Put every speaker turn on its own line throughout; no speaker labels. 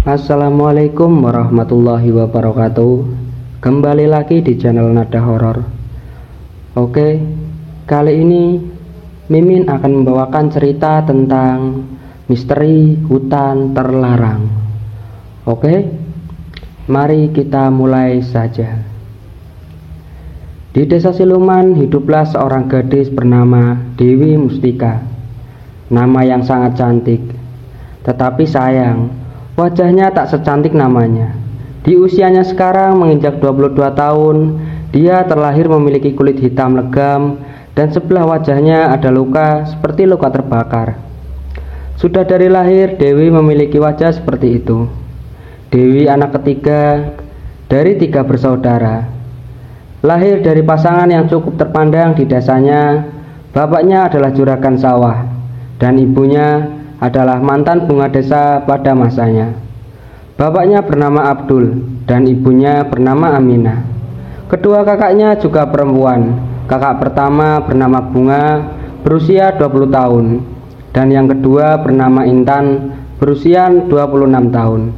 Assalamualaikum warahmatullahi wabarakatuh. Kembali lagi di channel Nada Horor. Oke, kali ini Mimin akan membawakan cerita tentang misteri hutan terlarang. Oke, mari kita mulai saja. Di desa Siluman hiduplah seorang gadis bernama Dewi Mustika. Nama yang sangat cantik, tetapi sayang, wajahnya tak secantik namanya. Di usianya sekarang menginjak 22 tahun, dia terlahir memiliki kulit hitam legam dan sebelah wajahnya ada luka seperti luka terbakar. Sudah dari lahir Dewi memiliki wajah seperti itu. Dewi anak ketiga dari 3 bersaudara. Lahir dari pasangan yang cukup terpandang di desanya. Bapaknya adalah juragan sawah dan ibunya adalah mantan bunga desa pada masanya. Bapaknya bernama Abdul dan ibunya bernama Aminah. Kedua kakaknya juga perempuan. Kakak pertama bernama Bunga, berusia 20 tahun, dan yang kedua bernama Intan, berusia 26 tahun.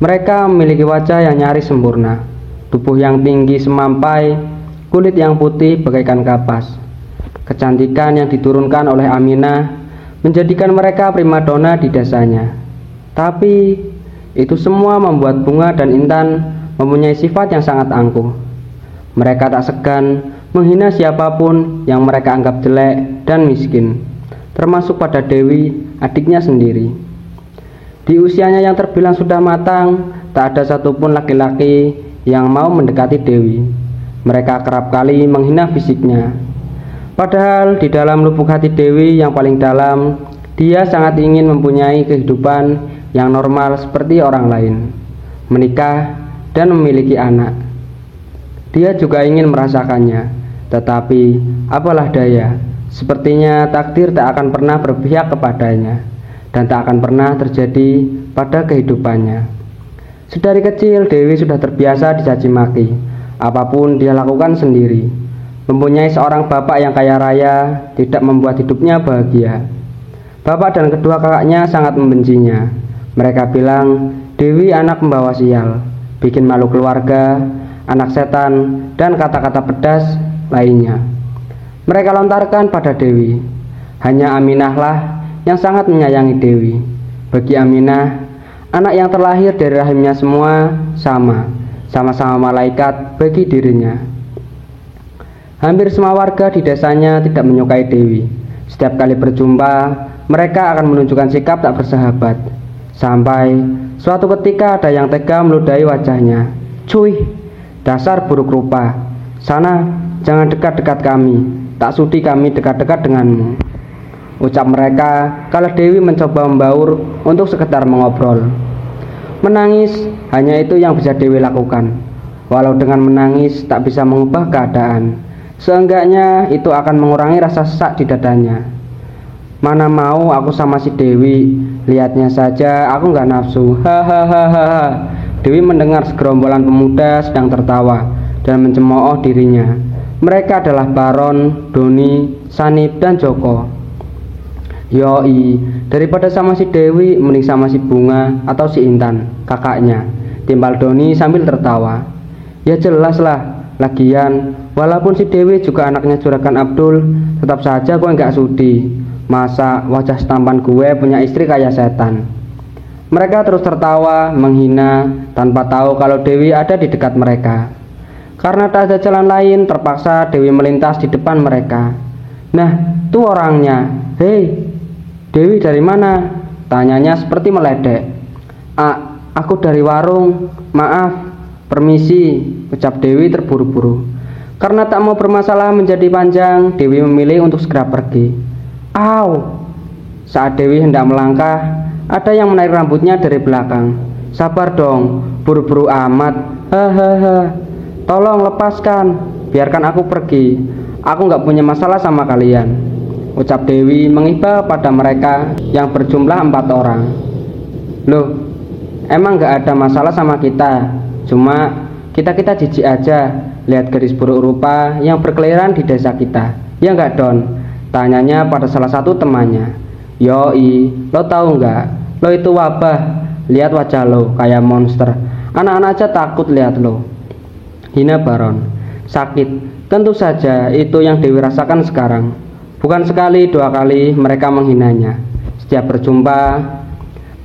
Mereka memiliki wajah yang nyaris sempurna, tubuh yang tinggi semampai, kulit yang putih bagaikan kapas. Kecantikan yang diturunkan oleh Aminah menjadikan mereka primadona di desanya. Tapi itu semua membuat Bunga dan Intan mempunyai sifat yang sangat angkuh. Mereka tak segan menghina siapapun yang mereka anggap jelek dan miskin, termasuk pada Dewi, adiknya sendiri. Di usianya yang terbilang sudah matang, tak ada satupun laki-laki yang mau mendekati Dewi. Mereka kerap kali menghina fisiknya. Padahal di dalam lubuk hati Dewi yang paling dalam, dia sangat ingin mempunyai kehidupan yang normal seperti orang lain, menikah dan memiliki anak. Dia juga ingin merasakannya, tetapi apalah daya, sepertinya takdir tak akan pernah berpihak kepadanya, dan tak akan pernah terjadi pada kehidupannya. Sedari kecil Dewi sudah terbiasa dicaci maki, apapun dia lakukan sendiri. Mempunyai seorang bapak yang kaya raya tidak membuat hidupnya bahagia. Bapak dan kedua kakaknya sangat membencinya. Mereka bilang Dewi anak pembawa sial, bikin malu keluarga, anak setan, dan kata-kata pedas lainnya. Mereka lontarkan pada Dewi. Hanya Aminah lah yang sangat menyayangi Dewi. Bagi Aminah, anak yang terlahir dari rahimnya semua sama-sama malaikat bagi dirinya. Hampir semua warga di desanya tidak menyukai Dewi. Setiap kali berjumpa, mereka akan menunjukkan sikap tak bersahabat. Sampai suatu ketika ada yang tega meludahi wajahnya. "Cuy, dasar buruk rupa. Sana, jangan dekat-dekat kami. Tak sudi kami dekat-dekat denganmu," ucap mereka kalau Dewi mencoba membaur untuk sekedar mengobrol. Menangis, hanya itu yang bisa Dewi lakukan. Walau dengan menangis tak bisa mengubah keadaan, seenggaknya itu akan mengurangi rasa sesak di dadanya. Mana mau aku sama si Dewi, lihatnya saja aku nggak nafsu. Hahaha. Dewi mendengar segerombolan pemuda sedang tertawa dan mencemooh dirinya. Mereka adalah Baron, Doni, Sanip, dan Joko. Yoi, daripada sama si Dewi, mending sama si Bunga atau si Intan, kakaknya, timbal Doni sambil tertawa. Ya jelas lah, lagian walaupun si Dewi juga anaknya juragan Abdul, tetap saja gue nggak sudi. Masa wajah setampan gue punya istri kayak setan. Mereka terus tertawa, menghina, tanpa tahu kalau Dewi ada di dekat mereka. Karena tak ada jalan lain, terpaksa Dewi melintas di depan mereka. "Nah, tuh orangnya. Hei, Dewi dari mana?" tanyanya seperti meledek. Aku dari warung. Maaf, permisi," ucap Dewi terburu-buru. Karena tak mau bermasalah menjadi panjang, Dewi memilih untuk segera pergi. Au! Saat Dewi hendak melangkah, ada yang menarik rambutnya dari belakang. "Sabar dong, buru-buru amat. Hahaha. Tolong lepaskan, biarkan aku pergi. Aku nggak punya masalah sama kalian," ucap Dewi mengiba pada mereka yang berjumlah 4 orang. "Loh, emang nggak ada masalah sama kita? Cuma kita jijik aja lihat gadis buruk rupa yang berkeliaran di desa kita. Ya nggak, Don?" tanyanya pada salah satu temannya. "Yoi, lo tahu nggak? Lo itu wabah. lihat wajah lo kayak monster. Anak-anak aja takut lihat lo. Hina Baron. Sakit. Tentu saja itu yang Dewi rasakan sekarang. Bukan sekali, dua kali mereka menghinanya. Setiap berjumpa,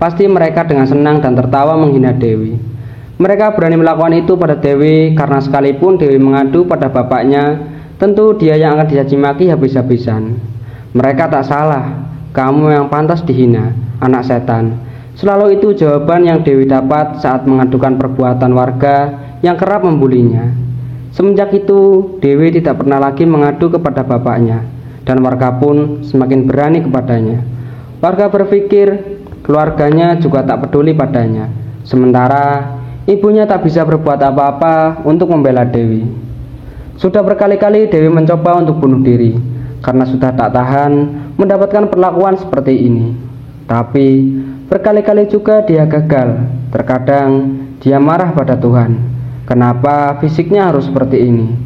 pasti mereka dengan senang dan tertawa menghina Dewi. Mereka berani melakukan itu pada Dewi karena sekalipun Dewi mengadu pada bapaknya, tentu dia yang akan dicaci maki habis-habisan. Mereka tak salah. Kamu yang pantas dihina, anak setan. Selalu itu jawaban yang Dewi dapat saat mengadukan perbuatan warga yang kerap membulinya. Semenjak itu, Dewi tidak pernah lagi mengadu kepada bapaknya, dan warga pun semakin berani kepadanya. Warga berpikir keluarganya juga tak peduli padanya, sementara ibunya tak bisa berbuat apa-apa untuk membela Dewi. Sudah berkali-kali Dewi mencoba untuk bunuh diri, karena sudah tak tahan mendapatkan perlakuan seperti ini. Tapi berkali-kali juga dia gagal. Terkadang dia marah pada Tuhan. Kenapa fisiknya harus seperti ini?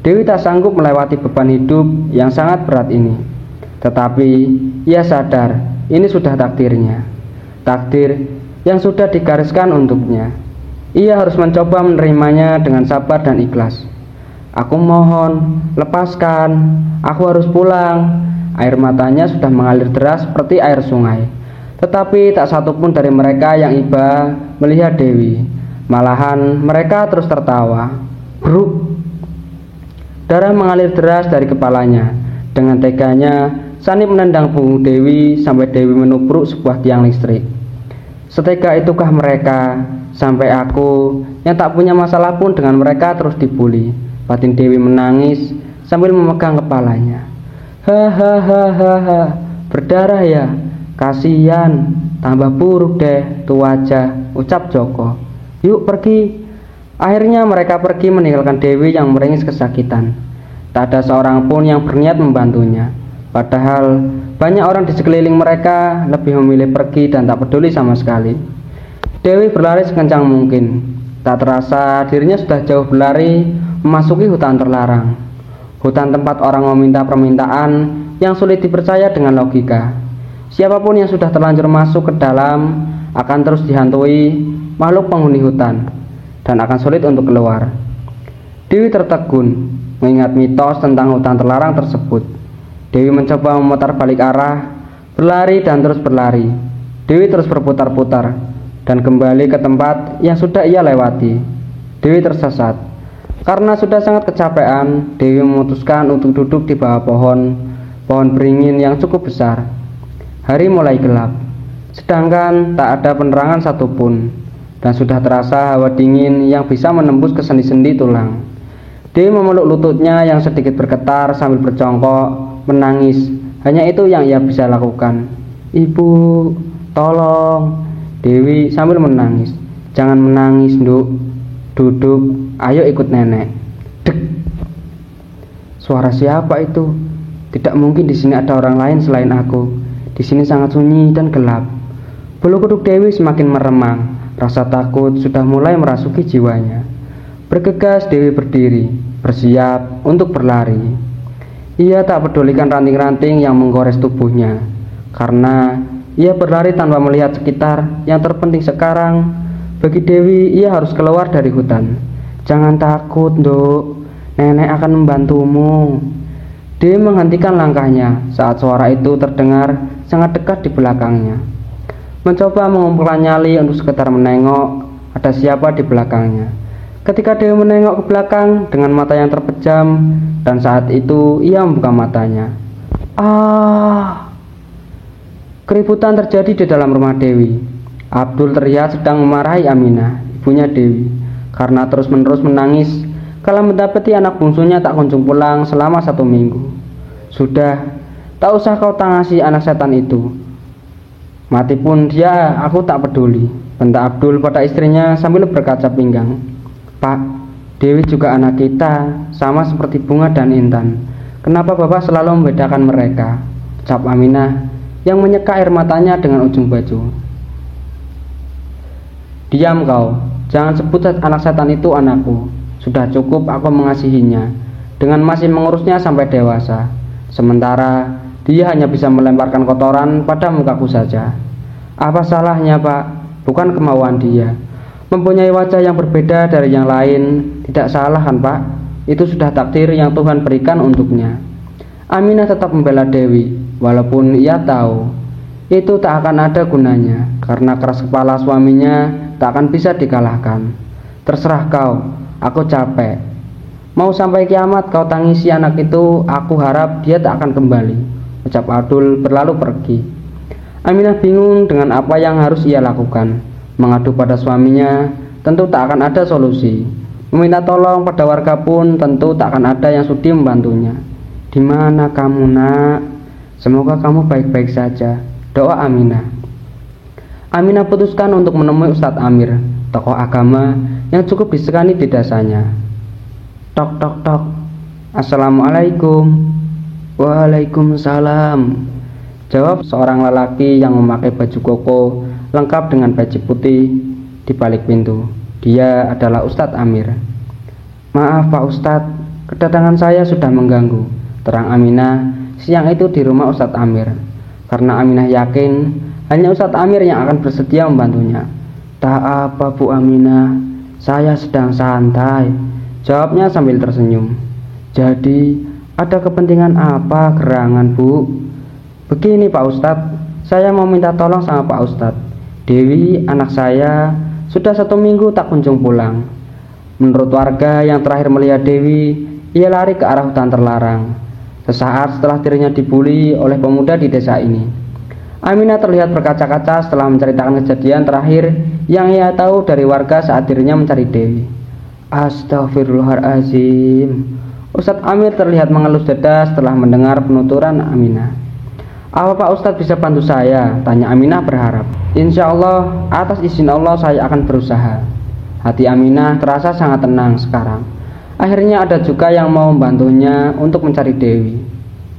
Dewi tak sanggup melewati beban hidup yang sangat berat ini. Tetapi ia sadar ini sudah takdirnya. Takdir yang sudah digariskan untuknya. Ia harus mencoba menerimanya dengan sabar dan ikhlas. Aku mohon, lepaskan, aku harus pulang. Air matanya sudah mengalir deras seperti air sungai. Tetapi tak satupun dari mereka yang iba melihat Dewi. Malahan mereka terus tertawa. Bruk. Darah mengalir deras dari kepalanya. Dengan teganya, Sani menendang punggung Dewi sampai Dewi menubruk sebuah tiang listrik. Setega itukah mereka, sampai aku yang tak punya masalah pun dengan mereka terus dibuli. Batin Dewi menangis sambil memegang kepalanya. Hahaha, berdarah ya, kasihan, tambah buruk deh tuh wajah, ucap Joko. Yuk pergi. Akhirnya mereka pergi meninggalkan Dewi yang meringis kesakitan. Tak ada seorang pun yang berniat membantunya. Padahal banyak orang di sekeliling mereka lebih memilih pergi dan tak peduli sama sekali. Dewi berlari sekencang mungkin. Tak terasa dirinya sudah jauh berlari memasuki hutan terlarang. Hutan tempat orang meminta permintaan yang sulit dipercaya dengan logika. Siapapun yang sudah terlanjur masuk ke dalam akan terus dihantui makhluk penghuni hutan dan akan sulit untuk keluar. Dewi tertegun mengingat mitos tentang hutan terlarang tersebut. Dewi mencoba memutar balik arah, berlari dan terus berlari. Dewi terus berputar-putar dan kembali ke tempat yang sudah ia lewati. Dewi tersesat. Karena sudah sangat kecapean, Dewi memutuskan untuk duduk di bawah pohon beringin yang cukup besar. Hari mulai gelap, sedangkan tak ada penerangan satupun. Dan sudah terasa hawa dingin yang bisa menembus ke sendi-sendi tulang. Dewi memeluk lututnya yang sedikit bergetar sambil berjongkok, menangis. Hanya itu yang ia bisa lakukan. Ibu, tolong. Dewi sambil menangis. Jangan menangis, Nduk. Duduk, ayo ikut nenek. Dek. Suara siapa itu? Tidak mungkin di sini ada orang lain selain aku. Di sini sangat sunyi dan gelap. Bulu kuduk Dewi semakin meremang. Rasa takut sudah mulai merasuki jiwanya. Bergegas Dewi berdiri, bersiap untuk berlari. Ia tak pedulikan ranting-ranting yang menggores tubuhnya, karena ia berlari tanpa melihat sekitar. Yang terpenting sekarang, bagi Dewi, ia harus keluar dari hutan. Jangan takut, Nduk. Nenek akan membantumu. Dewi menghentikan langkahnya saat suara itu terdengar sangat dekat di belakangnya. Mencoba mengumpulkan nyali untuk sekedar menengok ada siapa di belakangnya. Ketika Dewi menengok ke belakang dengan mata yang terpejam, dan saat itu ia membuka matanya. Keributan terjadi di dalam rumah Dewi. Abdul terlihat sedang memarahi Aminah, ibunya Dewi, karena terus-menerus menangis kalau mendapati anak bungsunya tak kunjung pulang selama 1 minggu. Sudah, tak usah kau tangasi anak setan itu. Mati pun dia, aku tak peduli, bentak Abdul pada istrinya sambil berkaca pinggang. Pak, Dewi juga anak kita, sama seperti Bunga dan Intan. Kenapa Bapak selalu membedakan mereka? Ucap Aminah yang menyeka air matanya dengan ujung baju. Diam kau, jangan sebut anak setan itu anakku. Sudah cukup aku mengasihinya, dengan masih mengurusnya sampai dewasa. Sementara dia hanya bisa melemparkan kotoran pada mukaku saja. Apa salahnya, Pak? bukan kemauan dia. Mempunyai wajah yang berbeda dari yang lain tidak salah kan Pak? Itu sudah takdir yang Tuhan berikan untuknya. Aminah tetap membela Dewi, walaupun ia tahu itu tak akan ada gunanya, karena keras kepala suaminya tak akan bisa dikalahkan. Terserah kau, aku capek. Mau sampai kiamat kau tangisi anak itu, aku harap dia tak akan kembali, ucap Abdul berlalu pergi. Aminah bingung dengan apa yang harus ia lakukan. Mengadu pada suaminya tentu tak akan ada solusi. Meminta tolong pada warga pun tentu tak akan ada yang sudi membantunya. Di mana kamu nak? Semoga kamu baik-baik saja, doa Aminah. Aminah putuskan untuk menemui Ustadz Amir, tokoh agama yang cukup disegani di desanya. Tok tok tok. Assalamualaikum. Waalaikumsalam, jawab seorang lelaki yang memakai baju koko lengkap dengan peci putih di balik pintu. Dia adalah Ustadz Amir. Maaf Pak Ustadz, kedatangan saya sudah mengganggu, terang Aminah siang itu di rumah Ustadz Amir. Karena Aminah yakin hanya Ustadz Amir yang akan bersedia membantunya. Tak apa Bu Aminah, saya sedang santai, jawabnya sambil tersenyum. Jadi ada kepentingan apa gerangan Bu? Begini Pak Ustadz, saya mau minta tolong sama Pak Ustadz. Dewi, anak saya, sudah 1 minggu tak kunjung pulang. Menurut warga yang terakhir melihat Dewi, ia lari ke arah hutan terlarang. Sesaat setelah dirinya dibuli oleh pemuda di desa ini. Aminah terlihat berkaca-kaca setelah menceritakan kejadian terakhir yang ia tahu dari warga saat dirinya mencari Dewi. Astagfirullahaladzim. Ustadz Amir terlihat mengelus dada setelah mendengar penuturan Aminah. Apa Pak Ustadz bisa bantu saya? Tanya Aminah berharap. Insya Allah, atas izin Allah saya akan berusaha. Hati Aminah terasa sangat tenang sekarang. Akhirnya ada juga yang mau membantunya untuk mencari Dewi.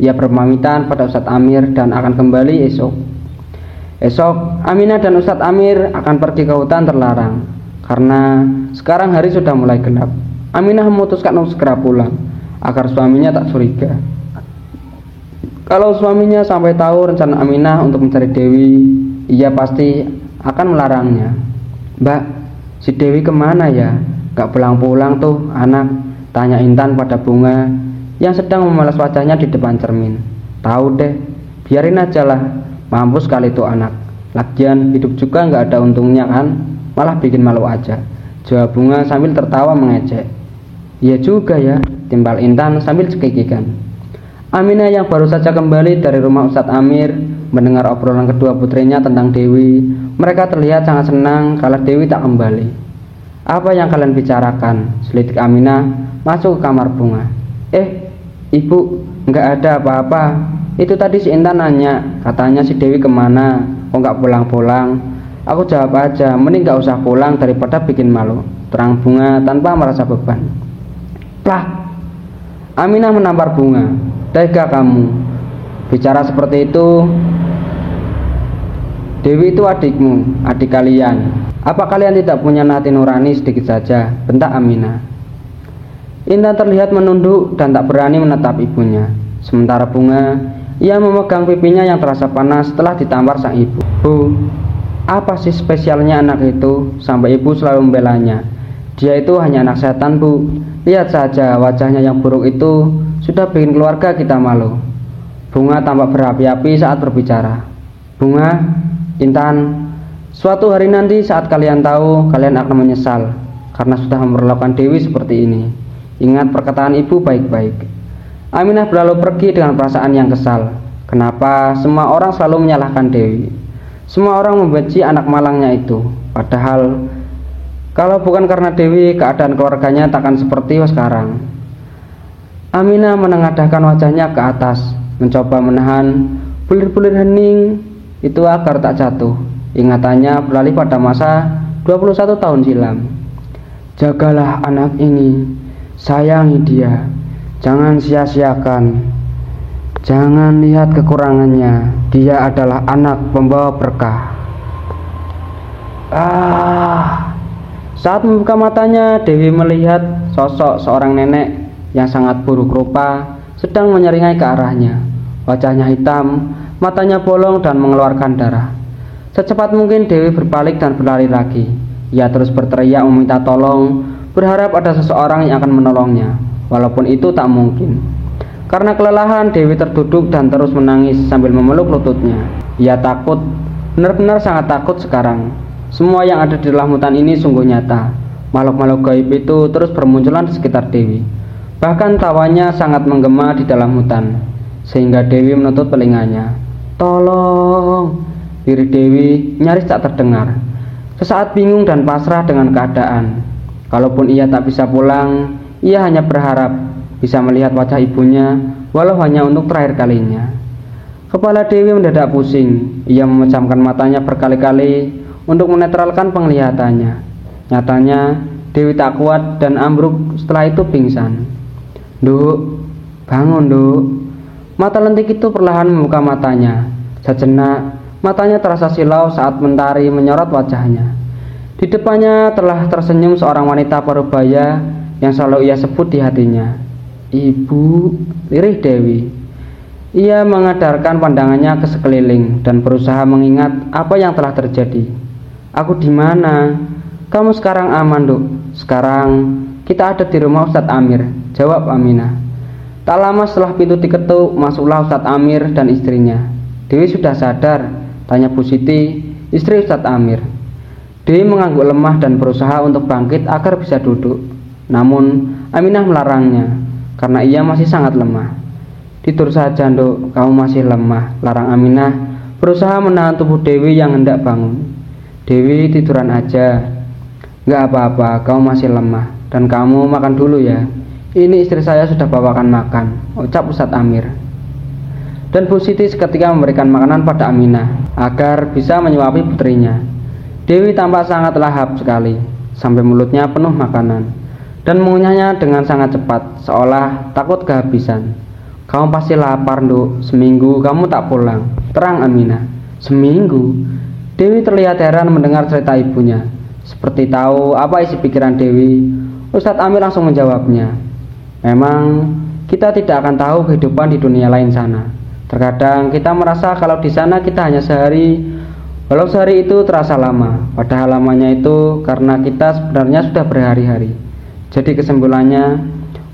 Ia berpamitan pada Ustadz Amir dan akan kembali esok. Esok, Aminah dan Ustadz Amir akan pergi ke hutan terlarang. Karena sekarang hari sudah mulai gelap, Aminah memutuskan untuk segera pulang agar suaminya tak curiga. Kalau suaminya sampai tahu rencana Aminah untuk mencari Dewi, ia pasti akan melarangnya. Mbak, si Dewi kemana ya? Gak pulang-pulang tuh anak, tanya Intan pada Bunga yang sedang memelas wajahnya di depan cermin. Tahu deh, biarin aja lah, mampus kali itu anak. Lagian hidup juga gak ada untungnya kan, malah bikin malu aja, jawab Bunga sambil tertawa mengejek. Iya juga ya, timbal Intan sambil cekikikan. Aminah yang baru saja kembali dari rumah Ustadz Amir mendengar obrolan kedua putrinya tentang Dewi. Mereka terlihat sangat senang kalau Dewi tak kembali. Apa yang kalian bicarakan? Selidik Aminah masuk ke kamar Bunga. Ibu, nggak ada apa-apa. Itu tadi si Intan nanya, katanya si Dewi kemana, kok nggak pulang-pulang. Aku jawab aja, mending nggak usah pulang daripada bikin malu, terang Bunga tanpa merasa beban. Plah, Aminah menampar Bunga. Tega kamu bicara seperti itu. Dewi itu adikmu, adik kalian. Apa kalian tidak punya hati nurani sedikit saja? Bentak Aminah. Intan terlihat menunduk dan tak berani menatap ibunya. Sementara Bunga, ia memegang pipinya yang terasa panas setelah ditampar sang ibu. Bu, apa sih spesialnya anak itu sampai ibu selalu membelanya? Dia itu hanya anak setan Bu. Lihat saja wajahnya yang buruk itu sudah bikin keluarga kita malu. Bunga tampak berapi-api saat berbicara. Bunga, Intan, suatu hari nanti saat kalian tahu, kalian akan menyesal karena sudah memperlakukan Dewi seperti ini. Ingat perkataan ibu baik-baik. Aminah berlalu pergi dengan perasaan yang kesal. Kenapa semua orang selalu menyalahkan Dewi? Semua orang membenci anak malangnya itu. Padahal kalau bukan karena Dewi, keadaan keluarganya takkan seperti sekarang. Aminah menengadahkan wajahnya ke atas, mencoba menahan bulir-bulir hening itu agar tak jatuh. Ingatannya beralih pada masa 21 tahun silam. Jagalah anak ini, sayangi dia, jangan sia-siakan, jangan lihat kekurangannya. Dia adalah anak pembawa berkah. Saat membuka matanya, Dewi melihat sosok seorang nenek yang sangat buruk rupa sedang menyeringai ke arahnya. Wajahnya hitam, matanya bolong dan mengeluarkan darah. Secepat mungkin Dewi berbalik dan berlari lagi. Ia terus berteriak meminta tolong, berharap ada seseorang yang akan menolongnya, walaupun itu tak mungkin. Karena kelelahan, Dewi terduduk dan terus menangis sambil memeluk lututnya. Ia takut, benar-benar sangat takut sekarang. Semua yang ada di dalam hutan ini sungguh nyata. Makhluk-makhluk gaib itu terus bermunculan di sekitar Dewi. Bahkan tawanya sangat menggema di dalam hutan, sehingga Dewi menutup telinganya. Tolong! Diri Dewi nyaris tak terdengar. Sesaat bingung dan pasrah dengan keadaan. Kalaupun ia tak bisa pulang, ia hanya berharap bisa melihat wajah ibunya, walau hanya untuk terakhir kalinya. Kepala Dewi mendadak pusing. Ia memejamkan matanya berkali-kali untuk menetralkan penglihatannya. Nyatanya Dewi tak kuat dan ambruk setelah itu pingsan. "Nduk, bangun Nduk." Mata lentik itu perlahan membuka matanya. Sejenak matanya terasa silau saat mentari menyorot wajahnya. Di depannya telah tersenyum seorang wanita parubaya yang selalu ia sebut di hatinya. "Ibu," lirih Dewi. Ia mengadarkan pandangannya ke sekeliling dan berusaha mengingat apa yang telah terjadi. "Aku di mana?" "Kamu sekarang aman, Duk. Sekarang kita ada di rumah Ustadz Amir," jawab Aminah. Tak lama setelah pintu diketuk, masuklah Ustadz Amir dan istrinya. "Dewi sudah sadar?" tanya Bu Siti, istri Ustadz Amir. Dewi mengangguk lemah dan berusaha untuk bangkit agar bisa duduk. Namun Aminah melarangnya karena ia masih sangat lemah. "Tidur saja, Nduk, kamu masih lemah," larang Aminah, berusaha menahan tubuh Dewi yang hendak bangun. "Dewi, tiduran aja." "Nggak apa-apa, kamu masih lemah. Dan kamu makan dulu ya. Ini istri saya sudah bawakan makan," ucap Ustadz Amir. Dan Bu Siti seketika memberikan makanan pada Aminah agar bisa menyuapi putrinya. Dewi tampak sangat lahap sekali, sampai mulutnya penuh makanan, dan mengunyahnya dengan sangat cepat, seolah takut kehabisan. "Kamu pasti lapar, Nduk. Seminggu kamu tak pulang," terang Aminah. "Seminggu?" Dewi terlihat heran mendengar cerita ibunya. Seperti tahu apa isi pikiran Dewi, Ustadz Amir langsung menjawabnya. "Memang kita tidak akan tahu kehidupan di dunia lain sana. Terkadang kita merasa kalau di sana kita hanya sehari, walau sehari itu terasa lama, padahal lamanya itu karena kita sebenarnya sudah berhari-hari. Jadi kesimpulannya,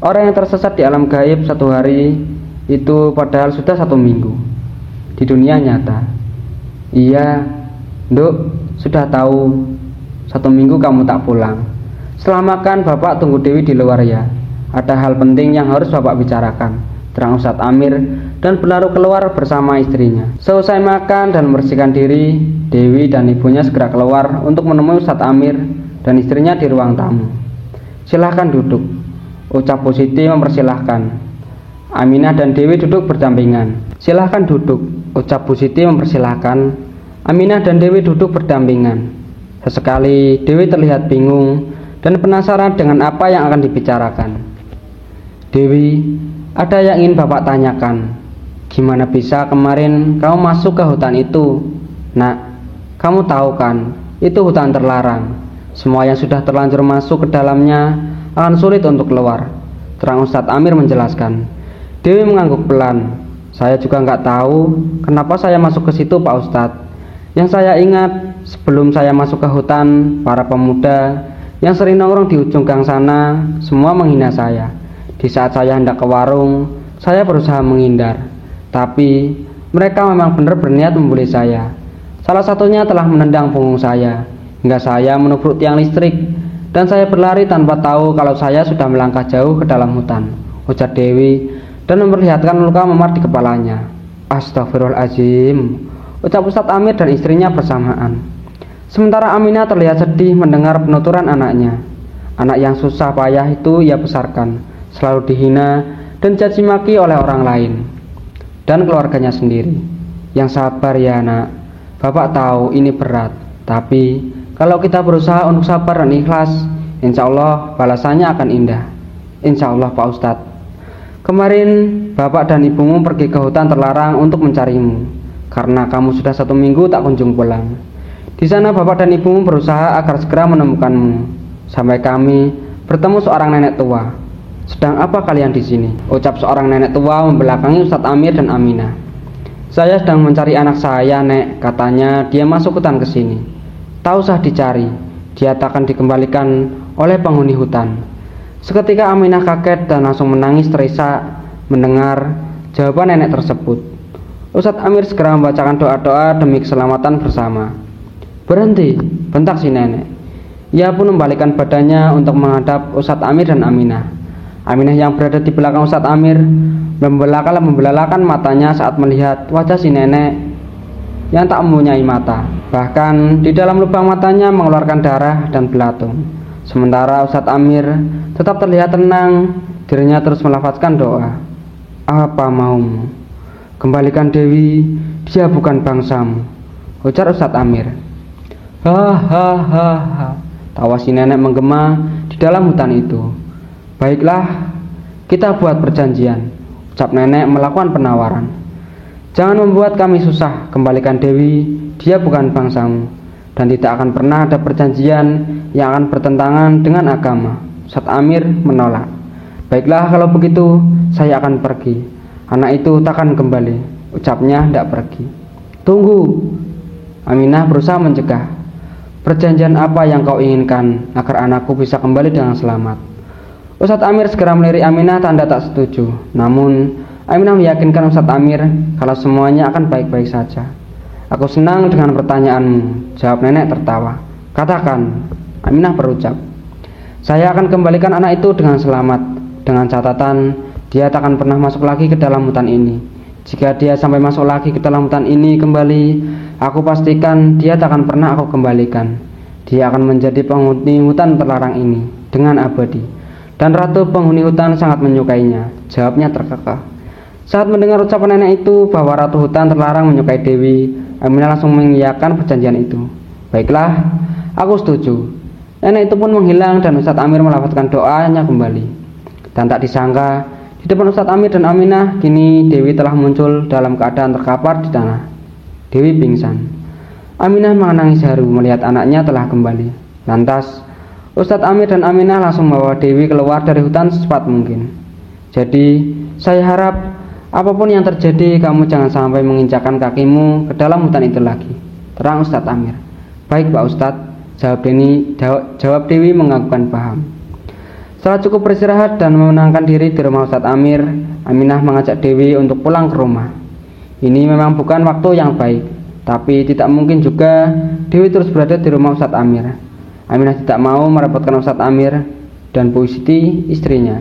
orang yang tersesat di alam gaib satu hari itu padahal sudah 1 minggu di dunia nyata." "Iya, Nduk, sudah tahu. 1 minggu kamu tak pulang. Setelah makan, Bapak tunggu Dewi di luar ya. Ada hal penting yang harus Bapak bicarakan," terang Ustadz Amir dan berlalu keluar bersama istrinya. Seusai makan dan membersihkan diri, Dewi dan ibunya segera keluar untuk menemui Ustadz Amir dan istrinya di ruang tamu. "Silahkan duduk," ucap Bu Siti mempersilahkan. Aminah dan Dewi duduk berdampingan. "Silahkan duduk," ucap Bu Siti mempersilahkan. Aminah dan Dewi duduk berdampingan. Sesekali Dewi terlihat bingung dan penasaran dengan apa yang akan dibicarakan. "Dewi, ada yang ingin Bapak tanyakan. Gimana bisa kemarin kamu masuk ke hutan itu? Nak, kamu tahu kan, itu hutan terlarang. Semua yang sudah terlanjur masuk ke dalamnya akan sulit untuk keluar," terang Ustadz Amir menjelaskan. Dewi mengangguk pelan. "Saya juga nggak tahu kenapa saya masuk ke situ, Pak Ustadz. Yang saya ingat, sebelum saya masuk ke hutan, para pemuda yang sering nongkrong di ujung gang sana semua menghina saya. Di saat saya hendak ke warung, saya berusaha menghindar, tapi mereka memang benar berniat membuli saya. Salah satunya telah menendang punggung saya, hingga saya menubruk tiang listrik, dan saya berlari tanpa tahu kalau saya sudah melangkah jauh ke dalam hutan," ujar Dewi dan memperlihatkan luka memar di kepalanya. "Astagfirullahaladzim," ucap Ustadz Amir dan istrinya bersamaan. Sementara Aminah terlihat sedih mendengar penuturan anaknya. Anak yang susah payah itu ia besarkan, selalu dihina dan caci maki oleh orang lain dan keluarganya sendiri. "Yang sabar ya nak, Bapak tahu ini berat, tapi kalau kita berusaha untuk sabar dan ikhlas, insya Allah balasannya akan indah. Insya Allah Pak Ustadz. Kemarin Bapak dan ibumu pergi ke hutan terlarang untuk mencarimu, karena kamu sudah 1 minggu tak kunjung pulang. Di sana Bapak dan ibumu berusaha agar segera menemukanmu, sampai kami bertemu seorang nenek tua. Sedang apa kalian di sini?" ucap seorang nenek tua membelakangi Ustadz Amir dan Aminah. Saya sedang mencari anak saya, Nek. Katanya dia masuk hutan ke sini. Tak usah dicari, dia akan dikembalikan oleh penghuni hutan. Seketika Aminah kaget dan langsung menangis terisak mendengar jawaban nenek tersebut. Ustadz Amir segera membacakan doa-doa demi keselamatan bersama. Berhenti, bentak si nenek. Ia pun membalikkan badannya untuk menghadap Ustadz Amir dan Aminah. Aminah yang berada di belakang Ustadz Amir membelalakan matanya saat melihat wajah si nenek yang tak mempunyai mata. Bahkan di dalam lubang matanya mengeluarkan darah dan belatung. Sementara Ustadz Amir tetap terlihat tenang, dirinya terus melafazkan doa. Apa maumu? Kembalikan Dewi, dia bukan bangsamu, ujar Ustadz Amir. Hahaha, tawa si nenek menggema di dalam hutan itu. Baiklah, kita buat perjanjian, ucap nenek melakukan penawaran. Jangan membuat kami susah, kembalikan Dewi, dia bukan bangsamu, dan tidak akan pernah ada perjanjian yang akan bertentangan dengan agama. Ustadz Amir menolak. Baiklah kalau begitu, saya akan pergi. Anak itu takkan kembali, ucapnya tidak pergi. Tunggu, Aminah berusaha mencegah. Perjanjian apa yang kau inginkan agar anakku bisa kembali dengan selamat? Ustadz Amir segera melirik Aminah tanda tak setuju. Namun Aminah meyakinkan Ustadz Amir kalau semuanya akan baik-baik saja. Aku senang dengan pertanyaanmu, jawab nenek tertawa. Katakan, Aminah berucap. Saya akan kembalikan anak itu dengan selamat, dengan catatan dia tak akan pernah masuk lagi ke dalam hutan ini. Jika dia sampai masuk lagi ke dalam hutan ini kembali, aku pastikan dia tak akan pernah aku kembalikan. Dia akan menjadi penghuni hutan terlarang ini dengan abadi. Dan ratu penghuni hutan sangat menyukainya, jawabnya terkekeh. Saat mendengar ucapan nenek itu bahwa ratu hutan terlarang menyukai Dewi, Aminah langsung mengiyakan perjanjian itu. Baiklah, aku setuju. Nenek itu pun menghilang dan Ustadz Amir melafazkan doanya kembali. Dan tak disangka, di depan Ustadz Amir dan Aminah, kini Dewi telah muncul dalam keadaan terkapar di tanah. Dewi pingsan. Aminah menangis haru melihat anaknya telah kembali. Lantas, Ustadz Amir dan Aminah langsung membawa Dewi keluar dari hutan secepat mungkin. Jadi, saya harap apapun yang terjadi, kamu jangan sampai menginjakkan kakimu ke dalam hutan itu lagi, terang Ustadz Amir. Baik Pak Ustadz, jawab Dewi mengakukan paham. Setelah cukup beristirahat dan menenangkan diri di rumah Ustadz Amir, Aminah mengajak Dewi untuk pulang ke rumah. Ini memang bukan waktu yang baik, tapi tidak mungkin juga Dewi terus berada di rumah Ustadz Amir. Aminah tidak mau merepotkan Ustadz Amir dan Bu Siti, istrinya.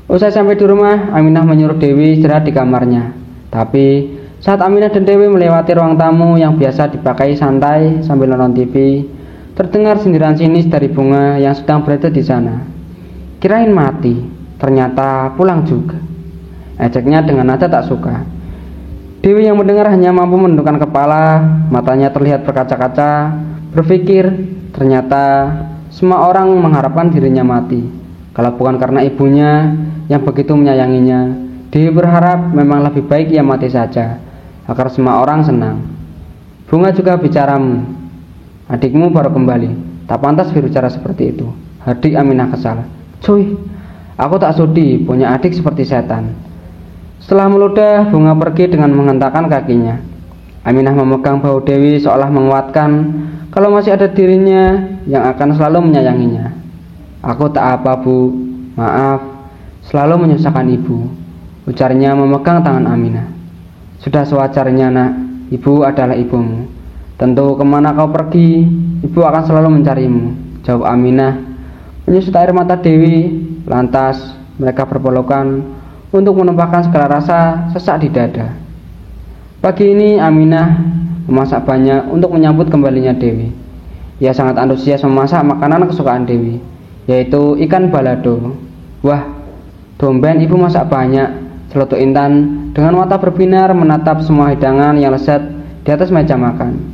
Usai sampai di rumah, Aminah menyuruh Dewi istirahat di kamarnya. Tapi saat Aminah dan Dewi melewati ruang tamu yang biasa dipakai santai sambil nonton TV, terdengar sindiran sinis dari Bunga yang sedang berada di sana. Kirain mati, ternyata pulang juga, ejeknya dengan nada tak suka. Dewi yang mendengar hanya mampu menundukkan kepala, matanya terlihat berkaca-kaca, berpikir ternyata semua orang mengharapkan dirinya mati. Kalau bukan karena ibunya yang begitu menyayanginya, Dewi berharap memang lebih baik ia mati saja, agar semua orang senang. Bunga juga bicaramu. Adikmu baru kembali, tak pantas berbicara seperti itu. Adik Aminah kesal. Cuy, aku tak sudi punya adik seperti setan. Setelah meludah, Bunga pergi dengan menghentakkan kakinya. Aminah memegang bahu Dewi seolah menguatkan kalau masih ada dirinya yang akan selalu menyayanginya. Aku tak apa Bu, maaf, selalu menyusahkan ibu, ujarnya memegang tangan Aminah. Sudah sewajarnya nak, ibu adalah ibumu. Tentu kemana kau pergi, ibu akan selalu mencarimu, jawab Aminah menyusut air mata Dewi. Lantas mereka berpelukan untuk menumpahkan segala rasa sesak di dada. Pagi ini Aminah memasak banyak untuk menyambut kembalinya Dewi. Ia sangat antusias memasak makanan kesukaan Dewi, yaitu ikan balado. Wah, tumben ibu masak banyak, celutuk Intan dengan mata berbinar menatap semua hidangan yang lezat di atas meja makan.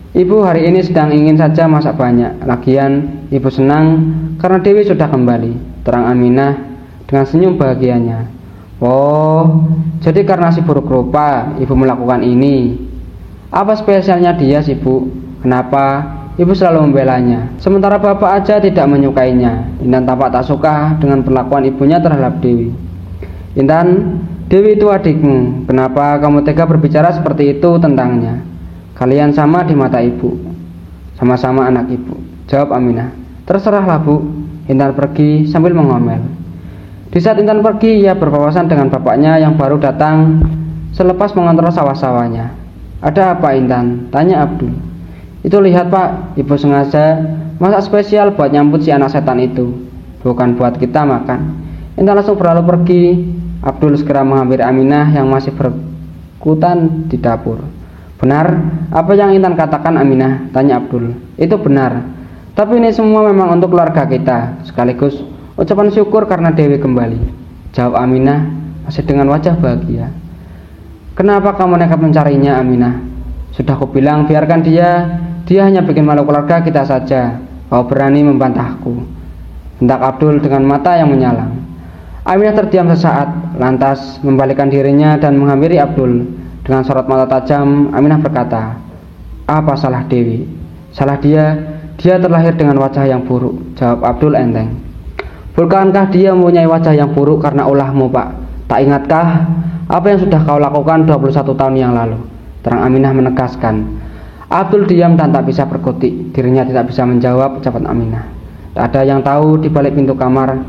Ibu hari ini sedang ingin saja masak banyak. Lagian ibu senang karena Dewi sudah kembali, terang Aminah dengan senyum bahagianya. Oh, jadi karena si buruk rupa ibu melakukan ini. Apa spesialnya dia sih Bu? Kenapa ibu selalu membelanya, sementara bapak aja tidak menyukainya? Intan tampak tak suka dengan perlakuan ibunya terhadap Dewi. Intan, Dewi itu adikmu, kenapa kamu tega berbicara seperti itu tentangnya? Kalian sama di mata ibu, sama-sama anak ibu, jawab Aminah. Terserahlah bu. Intan pergi sambil mengomel. Di saat Intan pergi, ia berpapasan dengan bapaknya yang baru datang selepas mengontrol sawah-sawahnya. Ada apa Intan? Tanya Abdul. Itu lihat pak, ibu sengaja masak spesial buat nyambut si anak setan itu, bukan buat kita makan. Intan langsung berlalu pergi. Abdul segera menghampiri Aminah yang masih berkutan di dapur. Benar, apa yang Intan katakan Aminah? Tanya Abdul. Itu benar, tapi ini semua memang untuk keluarga kita, sekaligus ucapan syukur karena Dewi kembali, jawab Aminah masih dengan wajah bahagia. Kenapa kamu nekat mencarinya Aminah? Sudah aku bilang biarkan dia hanya bikin malu keluarga kita saja. Kau berani membantahku, hentak Abdul dengan mata yang menyalang. Aminah terdiam sesaat, lantas membalikkan dirinya dan menghampiri Abdul. Dengan sorot mata tajam, Aminah berkata, apa salah Dewi? Salah dia terlahir dengan wajah yang buruk, jawab Abdul enteng. Bukankah dia mempunyai wajah yang buruk karena ulahmu pak? Tak ingatkah apa yang sudah kau lakukan 21 tahun yang lalu? Terang Aminah menegaskan. Abdul diam dan tak bisa berkutik, dirinya tidak bisa menjawab ucapan Aminah. Tak ada yang tahu di balik pintu kamar.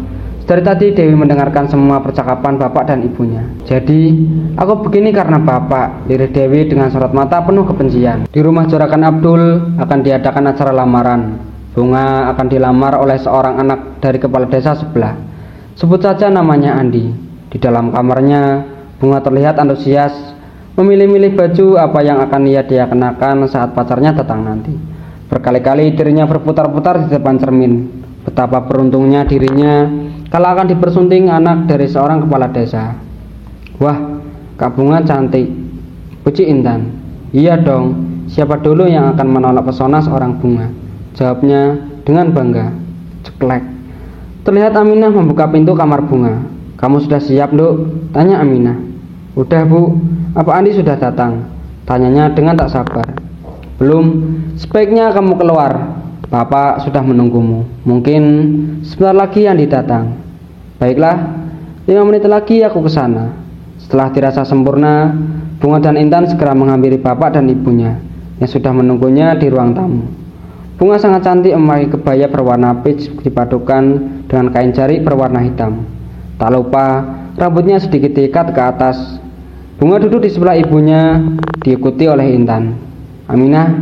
Dari tadi Dewi mendengarkan semua percakapan bapak dan ibunya. Jadi, aku begini karena bapak, lirik Dewi dengan sorot mata penuh kebencian. Di rumah juragan Abdul akan diadakan acara lamaran. Bunga akan dilamar oleh seorang anak dari kepala desa sebelah. Sebut saja namanya Andi. Di dalam kamarnya, Bunga terlihat antusias memilih-milih baju apa yang akan dia kenakan saat pacarnya datang nanti. Berkali-kali dirinya berputar-putar di depan cermin. Betapa beruntungnya dirinya kalau akan dipersunting anak dari seorang kepala desa. Wah, Kak Bunga cantik, puji Intan. Iya dong, siapa dulu yang akan menolak pesona seorang Bunga? Jawabnya dengan bangga. Ceklek. Terlihat Aminah membuka pintu kamar Bunga. Kamu sudah siap, Nduk? Tanya Aminah. Udah bu, apa Andi sudah datang? Tanyanya dengan tak sabar. Belum, sebaiknya kamu keluar. Bapak sudah menunggumu. Mungkin sebentar lagi Andi datang. Baiklah, 5 menit lagi aku ke sana. Setelah dirasa sempurna, Bunga dan Intan segera menghampiri bapak dan ibunya yang sudah menunggunya di ruang tamu. Bunga sangat cantik memakai kebaya berwarna peach dipadukan dengan kain jari berwarna hitam. Tak lupa rambutnya sedikit diikat ke atas. Bunga duduk di sebelah ibunya, diikuti oleh Intan. Aminah,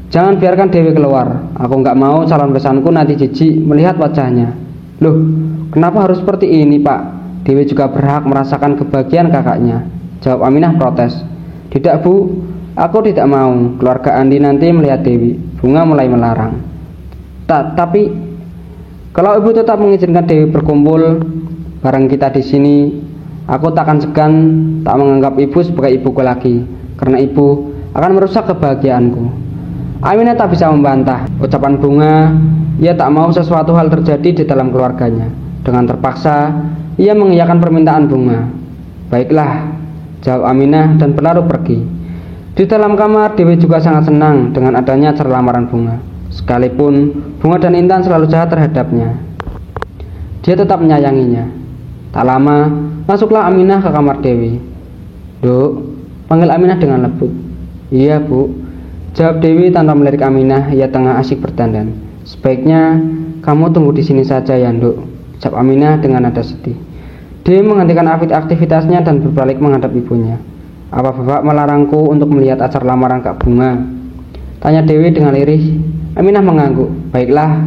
jangan biarkan Dewi keluar. Aku nggak mau calon besanku nanti jijik melihat wajahnya. Loh, kenapa harus seperti ini pak? Dewi juga berhak merasakan kebahagiaan kakaknya, jawab Aminah protes. Tidak bu, aku tidak mau keluarga Andi nanti melihat Dewi. Bunga mulai melarang. Tapi kalau ibu tetap mengizinkan Dewi berkumpul bareng kita di sini, aku takkan segan tak menganggap ibu sebagai ibuku lagi, karena ibu akan merusak kebahagiaanku. Aminah tak bisa membantah ucapan Bunga. Ia tak mau sesuatu hal terjadi di dalam keluarganya. Dengan terpaksa, ia mengiyakan permintaan Bunga. Baiklah, jawab Aminah dan berlalu pergi. Di dalam kamar, Dewi juga sangat senang dengan adanya acara lamaran Bunga. Sekalipun Bunga dan Intan selalu jahat terhadapnya, dia tetap menyayanginya. Tak lama, masuklah Aminah ke kamar Dewi. Duk, panggil Aminah dengan lembut. Iya bu, jawab Dewi tanpa melirik Aminah. Ia tengah asyik berdandan. Sebaiknya kamu tunggu di sini saja ya Nduk, jawab Aminah dengan nada sedih. Dewi menghentikan aktivitasnya dan berbalik menghadap ibunya. Apa bapak melarangku untuk melihat acara lamaran Kak Bunga? Tanya Dewi dengan lirih. Aminah mengangguk. Baiklah,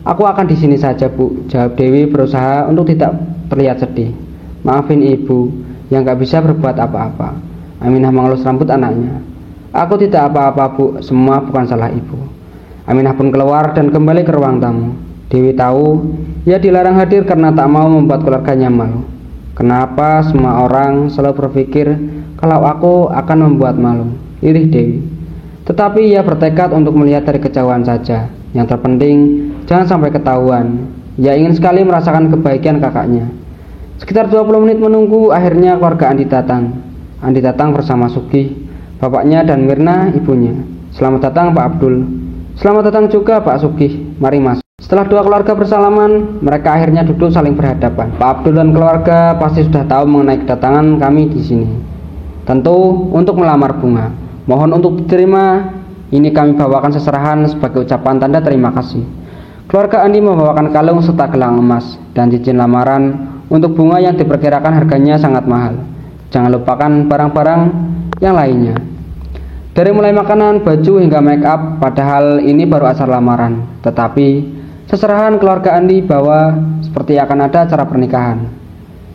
aku akan di sini saja bu, jawab Dewi berusaha untuk tidak terlihat sedih. Maafin ibu yang gak bisa berbuat apa-apa. Aminah mengelus rambut anaknya. Aku tidak apa-apa bu, semua bukan salah ibu. Aminah pun keluar dan kembali ke ruang tamu. Dewi tahu ia dilarang hadir karena tak mau membuat keluarganya malu. Kenapa semua orang selalu berpikir kalau aku akan membuat malu? Irih Dewi. Tetapi ia bertekad untuk melihat dari kejauhan saja. Yang terpenting jangan sampai ketahuan. Ia ingin sekali merasakan kebahagiaan kakaknya. Sekitar 20 menit menunggu, akhirnya keluarga Andi datang. Andi datang bersama Sugih, bapaknya, dan Mirna, ibunya. Selamat datang Pak Abdul. Selamat datang juga Pak Sugih. Mari mas. Setelah dua keluarga bersalaman, mereka akhirnya duduk saling berhadapan. Pak Abdul dan keluarga pasti sudah tahu mengenai kedatangan kami di sini. Tentu untuk melamar Bunga. Mohon untuk diterima. Ini kami bawakan seserahan sebagai ucapan tanda terima kasih. Keluarga Andi membawakan kalung serta gelang emas dan cincin lamaran untuk Bunga yang diperkirakan harganya sangat mahal. Jangan lupakan barang-barang yang lainnya. Dari mulai makanan, baju hingga make up, padahal ini baru asal lamaran. Tetapi seserahan keluarga Andi bahwa seperti akan ada acara pernikahan.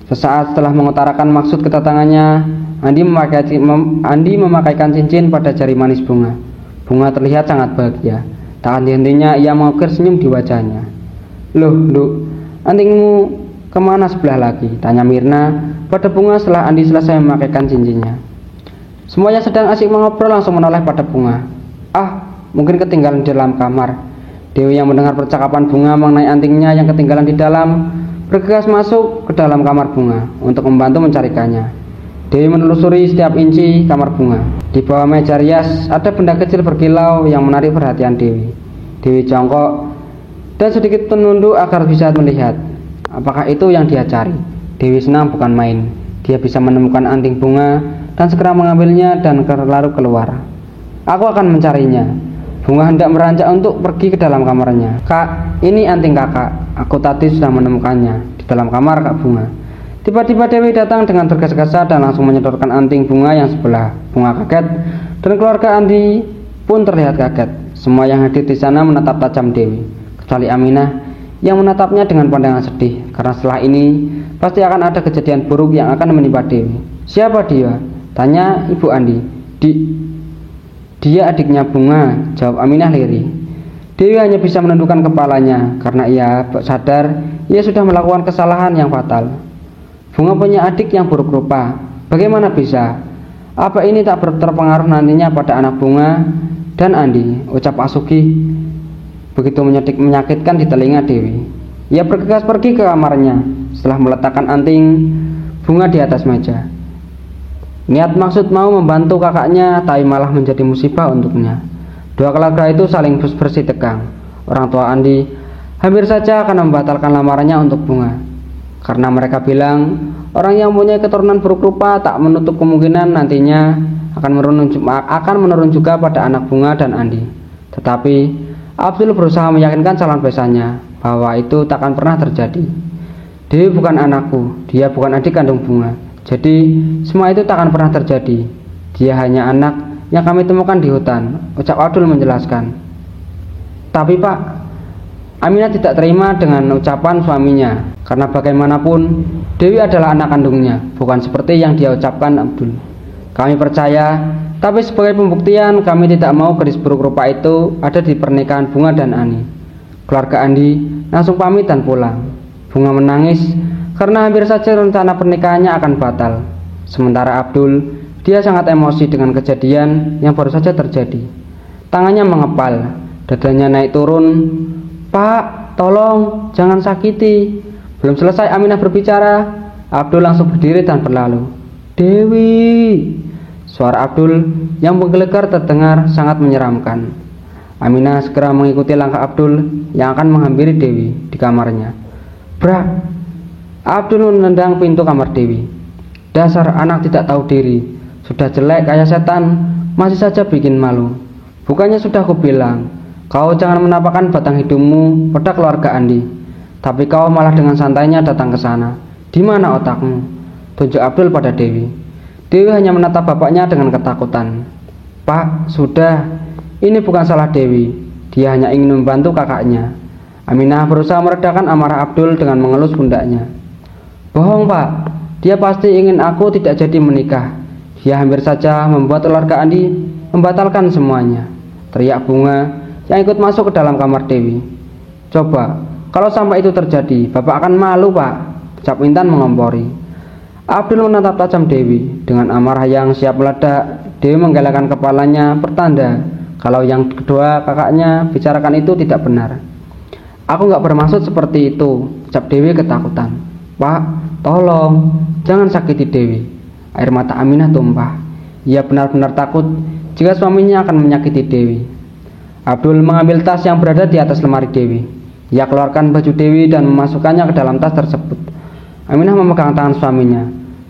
Sesaat setelah mengutarakan maksud kedatangannya, Andi memakaikan cincin pada jari manis Bunga. Bunga terlihat sangat bahagia. Tak henti-hentinya ia mengukir senyum di wajahnya. Loh, Nduk, antingmu kemana sebelah lagi? Tanya Mirna pada Bunga setelah Andi selesai memakaikan cincinnya. Semuanya sedang asik mengobrol langsung menoleh pada Bunga. Ah, mungkin ketinggalan di dalam kamar. Dewi yang mendengar percakapan Bunga mengenai antingnya yang ketinggalan di dalam, bergegas masuk ke dalam kamar Bunga untuk membantu mencarikannya. Dewi menelusuri setiap inci kamar Bunga. Di bawah meja rias ada benda kecil berkilau yang menarik perhatian Dewi. Dewi jongkok dan sedikit menunduk agar bisa melihat apakah itu yang dia cari. Dewi senang bukan main. Dia bisa menemukan anting Bunga dan segera mengambilnya dan lalu keluar. Aku akan mencarinya. Bunga hendak beranjak untuk pergi ke dalam kamarnya. Kak, ini anting kakak. Aku tadi sudah menemukannya di dalam kamar Kak Bunga. Tiba-tiba Dewi datang dengan tergesa-gesa dan langsung menyodorkan anting Bunga yang sebelah. Bunga kaget dan keluarga Andi pun terlihat kaget. Semua yang hadir di sana menatap tajam Dewi, kecuali Aminah yang menatapnya dengan pandangan sedih karena setelah ini pasti akan ada kejadian buruk yang akan menimpa Dewi. Siapa dia? Tanya Ibu Andi. Dia adiknya Bunga, jawab Aminah lirih. Dewi hanya bisa menundukkan kepalanya karena ia sadar ia sudah melakukan kesalahan yang fatal. Bunga punya adik yang buruk rupa. Bagaimana bisa? Apa ini tak terpengaruh nantinya pada anak Bunga dan Andi? Ucap Pak Sugi begitu menyakitkan di telinga Dewi. Ia bergegas pergi ke kamarnya setelah meletakkan anting Bunga di atas meja. Niat maksud mau membantu kakaknya, tapi malah menjadi musibah untuknya. Dua keluarga itu saling bersih tegang. Orang tua Andi hampir saja akan membatalkan lamarannya untuk Bunga, karena mereka bilang orang yang punya keturunan buruk rupa tak menutup kemungkinan nantinya akan menurun juga pada anak Bunga dan Andi. Tetapi Abdul berusaha meyakinkan calon besannya bahwa itu takkan pernah terjadi. Dewi bukan anakku, dia bukan adik kandung Bunga. Jadi semua itu takkan pernah terjadi. Dia hanya anak yang kami temukan di hutan, ucap Abdul menjelaskan. Tapi Pak, Aminah tidak terima dengan ucapan suaminya, karena bagaimanapun Dewi adalah anak kandungnya, bukan seperti yang dia ucapkan Abdul. Kami percaya, tapi sebagai pembuktian kami tidak mau gadis buruk rupa itu ada di pernikahan Bunga dan Ani. Keluarga Andi langsung pamit dan pulang. Bunga menangis karena hampir saja rencana pernikahannya akan batal. Sementara Abdul, dia sangat emosi dengan kejadian yang baru saja terjadi. Tangannya mengepal, dadanya naik turun. Pak, tolong, jangan sakiti. Belum selesai Aminah berbicara, Abdul langsung berdiri dan berlalu. Dewi. Suara Abdul yang menggelegar terdengar sangat menyeramkan. Aminah segera mengikuti langkah Abdul yang akan menghampiri Dewi di kamarnya. Brak. Abdul menendang pintu kamar Dewi. Dasar anak tidak tahu diri. Sudah jelek kayak setan, masih saja bikin malu. Bukannya sudah aku bilang, kau jangan menampakkan batang hidungmu pada keluarga Andi. Tapi kau malah dengan santainya datang ke sana. Di mana otakmu? Tunjuk Abdul pada Dewi. Dewi hanya menatap bapaknya dengan ketakutan. Pak, sudah. Ini bukan salah Dewi. Dia hanya ingin membantu kakaknya. Aminah berusaha meredakan amarah Abdul dengan mengelus pundaknya. Bohong Pak, dia pasti ingin aku tidak jadi menikah. Dia hampir saja membuat keluarga Andi membatalkan semuanya, teriak Bunga yang ikut masuk ke dalam kamar Dewi. Coba, kalau sampai itu terjadi, Bapak akan malu Pak, ucap Intan mengompori. Abdul menatap tajam Dewi dengan amarah yang siap meledak. Dewi menggelakkan kepalanya pertanda kalau yang kedua kakaknya bicarakan itu tidak benar. Aku nggak bermaksud seperti itu, ucap Dewi ketakutan. Pak, tolong, jangan sakiti Dewi. Air mata Aminah tumpah. Ia benar-benar takut jika suaminya akan menyakiti Dewi. Abdul mengambil tas yang berada di atas lemari Dewi. Ia keluarkan baju Dewi dan memasukkannya ke dalam tas tersebut. Aminah memegang tangan suaminya.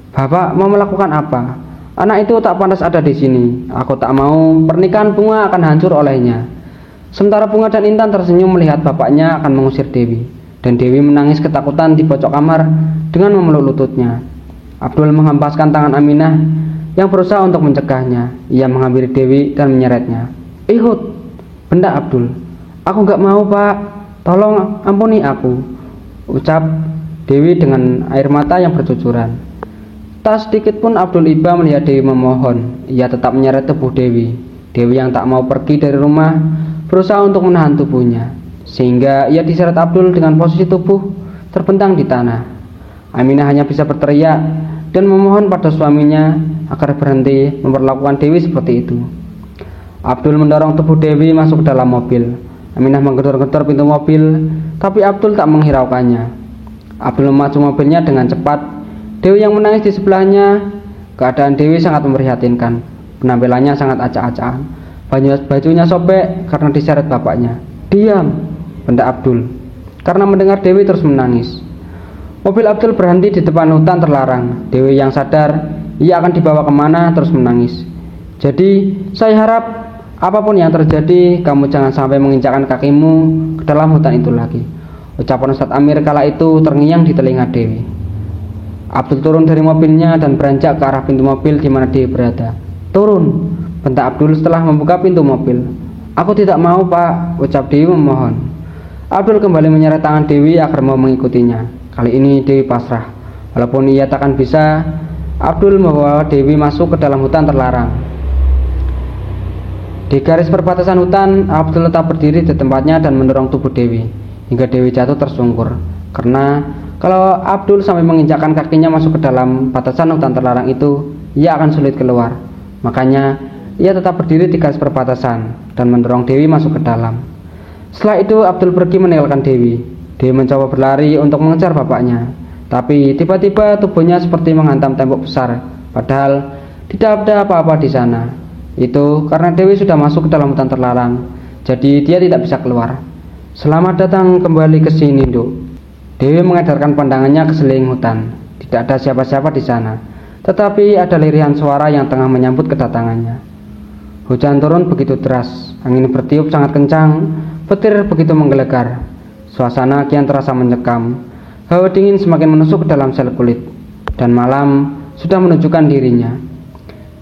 "Bapak mau melakukan apa? Anak itu tak pantas ada di sini. Aku tak mau pernikahan Bunga akan hancur olehnya." Sementara Bunga dan Intan tersenyum melihat bapaknya akan mengusir Dewi, dan Dewi menangis ketakutan di pojok kamar dengan memeluk lututnya. Abdul menghempaskan tangan Aminah yang berusaha untuk mencegahnya. Ia menghampiri Dewi dan menyeretnya. "Ikut," bentak Abdul. "Aku gak mau, Pak. Tolong ampuni aku," ucap Dewi dengan air mata yang bercucuran. Tak sedikit pun Abdul iba melihat Dewi memohon. Ia tetap menyeret tubuh Dewi. Dewi yang tak mau pergi dari rumah berusaha untuk menahan tubuhnya, sehingga ia diseret Abdul dengan posisi tubuh terbentang di tanah. Aminah hanya bisa berteriak dan memohon pada suaminya agar berhenti memperlakukan Dewi seperti itu. Abdul mendorong tubuh Dewi masuk ke dalam mobil. Aminah menggedor-gedor pintu mobil, tapi Abdul tak menghiraukannya. Abdul memacu mobilnya dengan cepat. Dewi yang menangis di sebelahnya. Keadaan Dewi sangat memprihatinkan. Penampilannya sangat acak-acakan. Bajunya sobek karena diseret bapaknya. "Diam," bentak Abdul. Karena mendengar Dewi terus menangis. Mobil Abdul berhenti di depan hutan terlarang. Dewi yang sadar ia akan dibawa kemana terus menangis. "Jadi saya harap apapun yang terjadi, kamu jangan sampai menginjakkan kakimu ke dalam hutan itu lagi," ucapan Ustadz Amir kala itu terngiang di telinga Dewi. Abdul turun dari mobilnya dan beranjak ke arah pintu mobil di mana Dewi berada. "Turun," bentak Abdul setelah membuka pintu mobil. "Aku tidak mau, Pak," ucap Dewi memohon. Abdul kembali menyeret tangan Dewi agar mau mengikutinya. Kali ini Dewi pasrah. Walaupun ia takkan bisa, Abdul membawa Dewi masuk ke dalam hutan terlarang. Di garis perbatasan hutan, Abdul tetap berdiri di tempatnya dan mendorong tubuh Dewi hingga Dewi jatuh tersungkur. Karena kalau Abdul sampai menginjakkan kakinya masuk ke dalam batasan hutan terlarang itu, ia akan sulit keluar. Makanya ia tetap berdiri di garis perbatasan dan mendorong Dewi masuk ke dalam. Setelah itu Abdul pergi meninggalkan Dewi. Dewi mencoba berlari untuk mengejar bapaknya, tapi tiba-tiba tubuhnya seperti menghantam tembok besar. Padahal tidak ada apa-apa di sana. Itu karena Dewi sudah masuk ke dalam hutan terlarang, jadi dia tidak bisa keluar. "Selamat datang kembali ke sini, Nduk." Dewi mengedarkan pandangannya ke sekeliling hutan. Tidak ada siapa-siapa di sana, tetapi ada lirihan suara yang tengah menyambut kedatangannya. Hujan turun begitu deras, angin bertiup sangat kencang, petir begitu menggelegar. Suasana kian terasa mencekam. Hawa dingin semakin menusuk ke dalam sel kulit, dan malam sudah menunjukkan dirinya.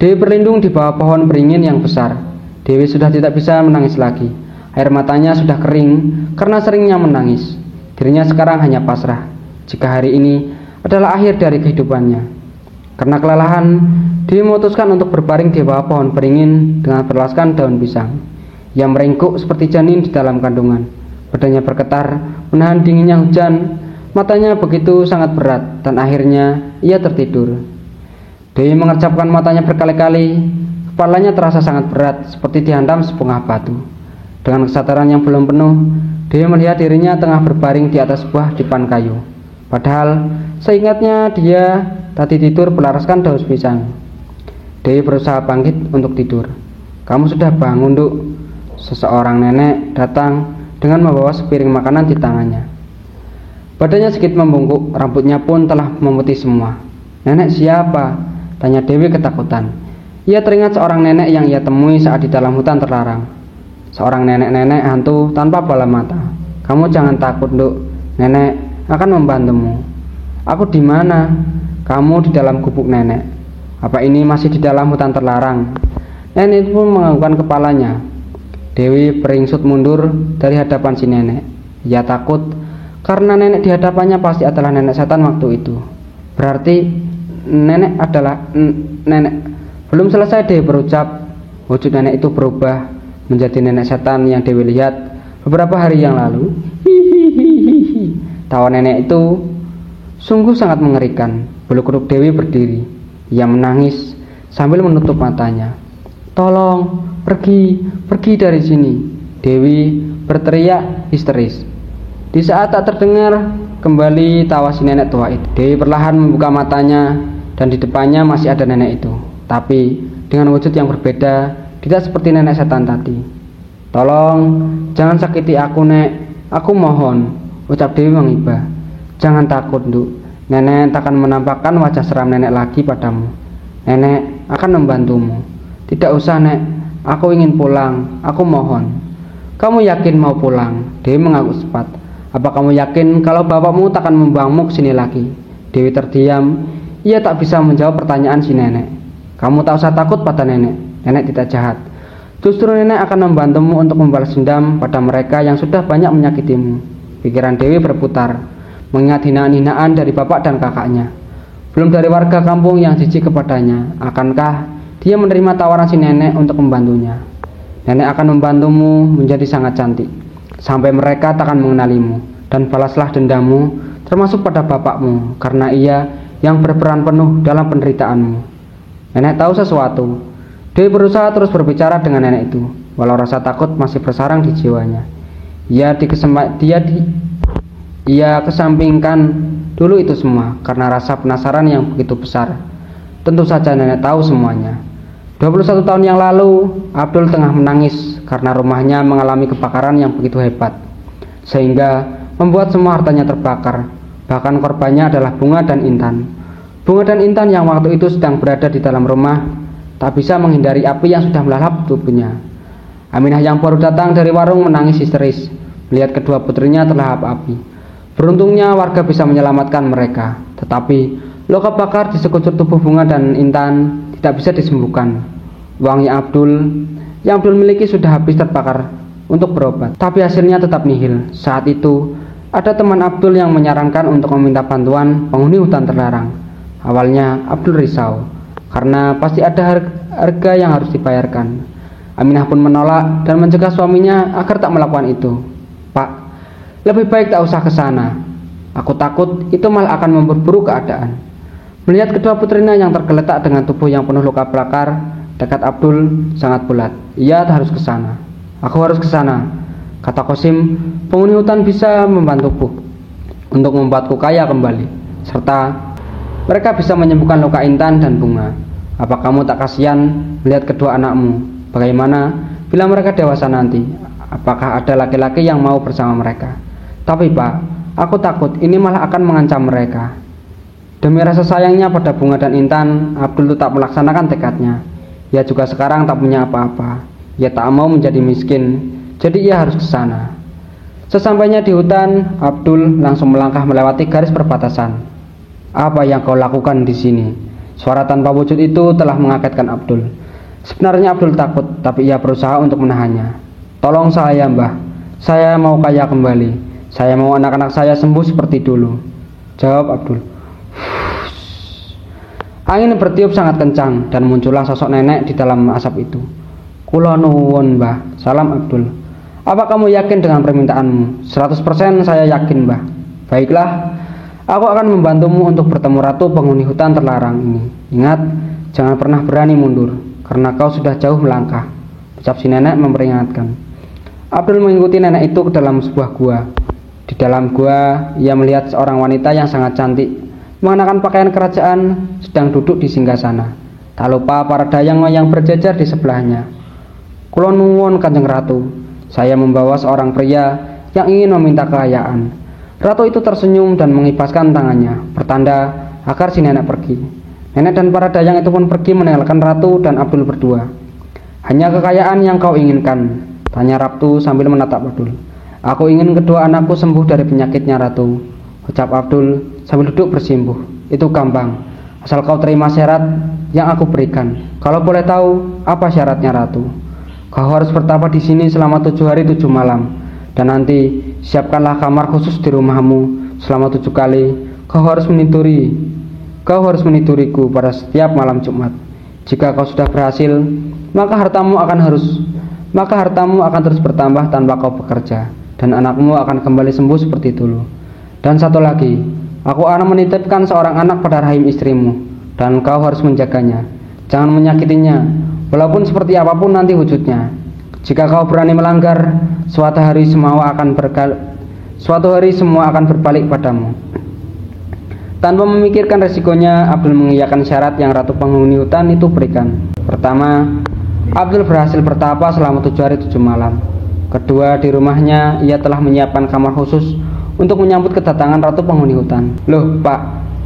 Dewi berlindung di bawah pohon beringin yang besar. Dewi sudah tidak bisa menangis lagi. Air matanya sudah kering karena seringnya menangis. Dirinya sekarang hanya pasrah jika hari ini adalah akhir dari kehidupannya. Karena kelelahan, Dewi memutuskan untuk berbaring di bawah pohon beringin dengan berlaskan daun pisang. Ia meringkuk seperti janin di dalam kandungan. Badannya bergetar menahan dinginnya hujan. Matanya begitu sangat berat dan akhirnya ia tertidur. Dewi mengerjapkan matanya berkali-kali. Kepalanya terasa sangat berat seperti dihantam sepunggah batu. Dengan kesadaran yang belum penuh, Dewi melihat dirinya tengah berbaring di atas sebuah dipan kayu. Padahal seingatnya dia tadi tidur berlaraskan daun pisang. Dewi berusaha bangkit untuk tidur. "Kamu sudah bangun, Nduk?" Seseorang nenek datang dengan membawa sepiring makanan di tangannya. Badannya sedikit membungkuk, rambutnya pun telah memutih semua. "Nenek siapa?" tanya Dewi ketakutan. Ia teringat seorang nenek yang ia temui saat di dalam hutan terlarang. Seorang nenek-nenek hantu tanpa bola mata. "Kamu jangan takut, Nduk. Nenek akan membantumu." "Aku di mana?" "Kamu di dalam gubuk nenek." "Apa ini masih di dalam hutan terlarang?" Nenek itu pun menganggukkan kepalanya. Dewi beringsut mundur dari hadapan si nenek. Ia takut karena nenek di hadapannya pasti adalah nenek setan waktu itu. Berarti nenek adalah nenek. Belum selesai Dewi berucap, wujud nenek itu berubah menjadi nenek setan yang Dewi lihat beberapa hari yang lalu. Hihihihi. Tawa nenek itu sungguh sangat mengerikan. Bulu kuduk Dewi berdiri. Ia menangis sambil menutup matanya. "Tolong, pergi dari sini," Dewi berteriak histeris. Di saat tak terdengar kembali tawa si nenek tua itu, Dewi perlahan membuka matanya dan di depannya masih ada nenek itu, tapi dengan wujud yang berbeda, tidak seperti nenek setan tadi. "Tolong, jangan sakiti aku, Nek. Aku mohon, ucap Dewi mengibah. Jangan takut, Nduk. Nenek takkan menampakkan wajah seram nenek lagi padamu. Nenek akan membantumu. Tidak usah, Nek. Aku ingin pulang. Aku mohon. Kamu yakin mau pulang? Dewi mengangguk cepat. Apa kamu yakin kalau bapakmu takkan membuangmu ke sini lagi? Dewi terdiam. Ia tak bisa menjawab pertanyaan si nenek. Kamu tak usah takut pada nenek. Nenek tidak jahat. Justru nenek akan membantumu untuk membalas dendam pada mereka yang sudah banyak menyakitimu. Pikiran Dewi berputar, mengingat hinaan-hinaan dari bapak dan kakaknya. Belum dari warga kampung yang jijik kepadanya. Akankah dia menerima tawaran si nenek untuk membantunya? Nenek akan membantumu menjadi sangat cantik, sampai mereka takkan mengenalimu. Dan balaslah dendammu, termasuk pada bapakmu, karena ia yang berperan penuh dalam penderitaanmu. Nenek tahu sesuatu. Dewi berusaha terus berbicara dengan nenek itu, walau rasa takut masih bersarang di jiwanya. Ia kesampingkan dulu itu semua karena rasa penasaran yang begitu besar. Tentu saja nenek tahu semuanya. 21 tahun yang lalu, Abdul tengah menangis karena rumahnya mengalami kebakaran yang begitu hebat, sehingga membuat semua hartanya terbakar. Bahkan korbannya adalah Bunga dan Intan. Bunga dan Intan yang waktu itu sedang berada di dalam rumah tak bisa menghindari api yang sudah melalap tubuhnya. Aminah yang baru datang dari warung menangis histeris melihat kedua putrinya terlahap api. Beruntungnya warga bisa menyelamatkan mereka, tetapi luka bakar di sekujur tubuh Bunga dan Intan tidak bisa disembuhkan. Uang yang Abdul miliki sudah habis terbakar untuk berobat, tapi hasilnya tetap nihil. Saat itu ada teman Abdul yang menyarankan untuk meminta bantuan penghuni hutan terlarang. Awalnya Abdul risau karena pasti ada harga yang harus dibayarkan. Aminah pun menolak dan mencegah suaminya agar tak melakukan itu. Pak, lebih baik tak usah ke sana. Aku takut itu malah akan memperburuk keadaan. Melihat kedua putrinya yang tergeletak dengan tubuh yang penuh luka bakar, tekad Abdul sangat bulat. Ia harus ke sana. Aku harus ke sana, kata Kosim. Penghuni hutan bisa membantuku untuk membuatku kaya kembali, serta mereka bisa menyembuhkan luka Intan dan Bunga. Apa kamu tak kasihan melihat kedua anakmu? Bagaimana bila mereka dewasa nanti? Apakah ada laki-laki yang mau bersama mereka? Tapi Pak, aku takut ini malah akan mengancam mereka. Demi rasa sayangnya pada Bunga dan Intan, Abdul tetap melaksanakan tekadnya. Ia juga sekarang tak punya apa-apa. Ia tak mau menjadi miskin, jadi ia harus ke sana. Sesampainya di hutan, Abdul langsung melangkah melewati garis perbatasan. Apa yang kau lakukan di sini? Suara tanpa wujud itu telah mengagetkan Abdul. Sebenarnya Abdul takut, tapi ia berusaha untuk menahannya. Tolong saya, Mbah. Saya mau kaya kembali. Saya mau anak-anak saya sembuh seperti dulu, jawab Abdul. Angin bertiup sangat kencang dan muncullah sosok nenek di dalam asap itu. Kula nuwun, Mbah. Salam Abdul. Apa kamu yakin dengan permintaanmu? 100% saya yakin, Mbah. Baiklah. Aku akan membantumu untuk bertemu ratu penghuni hutan terlarang ini. Ingat, jangan pernah berani mundur, karena kau sudah jauh melangkah, ucap si nenek memperingatkan. Abdul mengikuti nenek itu ke dalam sebuah gua. Di dalam gua, ia melihat seorang wanita yang sangat cantik, mengenakan pakaian kerajaan, sedang duduk di singgasana. Tak lupa para dayang yang berjajar di sebelahnya. Kula nuwun Kanjeng Ratu, saya membawa seorang pria yang ingin meminta kekayaan. Ratu itu tersenyum dan mengibaskan tangannya, bertanda agar si nenek pergi. Nenek dan para dayang itu pun pergi meninggalkan Ratu dan Abdul berdua. Hanya kekayaan yang kau inginkan? Tanya Ratu sambil menatap Abdul. Aku ingin kedua anakku sembuh dari penyakitnya, Ratu, ucap Abdul sambil duduk bersimpuh. Itu gampang, asal kau terima syarat yang aku berikan. Kalau boleh tahu, apa syaratnya, Ratu? Kau harus bertapa di sini selama 7 hari 7 malam. Dan nanti siapkanlah kamar khusus di rumahmu selama 7 kali. Kau harus menituriku pada setiap malam Jumat. Jika kau sudah berhasil, maka hartamu akan terus bertambah tanpa kau bekerja, dan anakmu akan kembali sembuh seperti dulu. Dan satu lagi, aku akan menitipkan seorang anak pada rahim istrimu, dan kau harus menjaganya. Jangan menyakitinya, walaupun seperti apapun nanti wujudnya. Jika kau berani melanggar, suatu hari semua akan berbalik padamu. Tanpa memikirkan resikonya, Abdul mengiyakan syarat yang ratu penghuni hutan itu berikan. Pertama, Abdul berhasil bertapa selama 7 hari 7 malam. Kedua, di rumahnya ia telah menyiapkan kamar khusus untuk menyambut kedatangan ratu penghuni hutan. "Loh, Pak,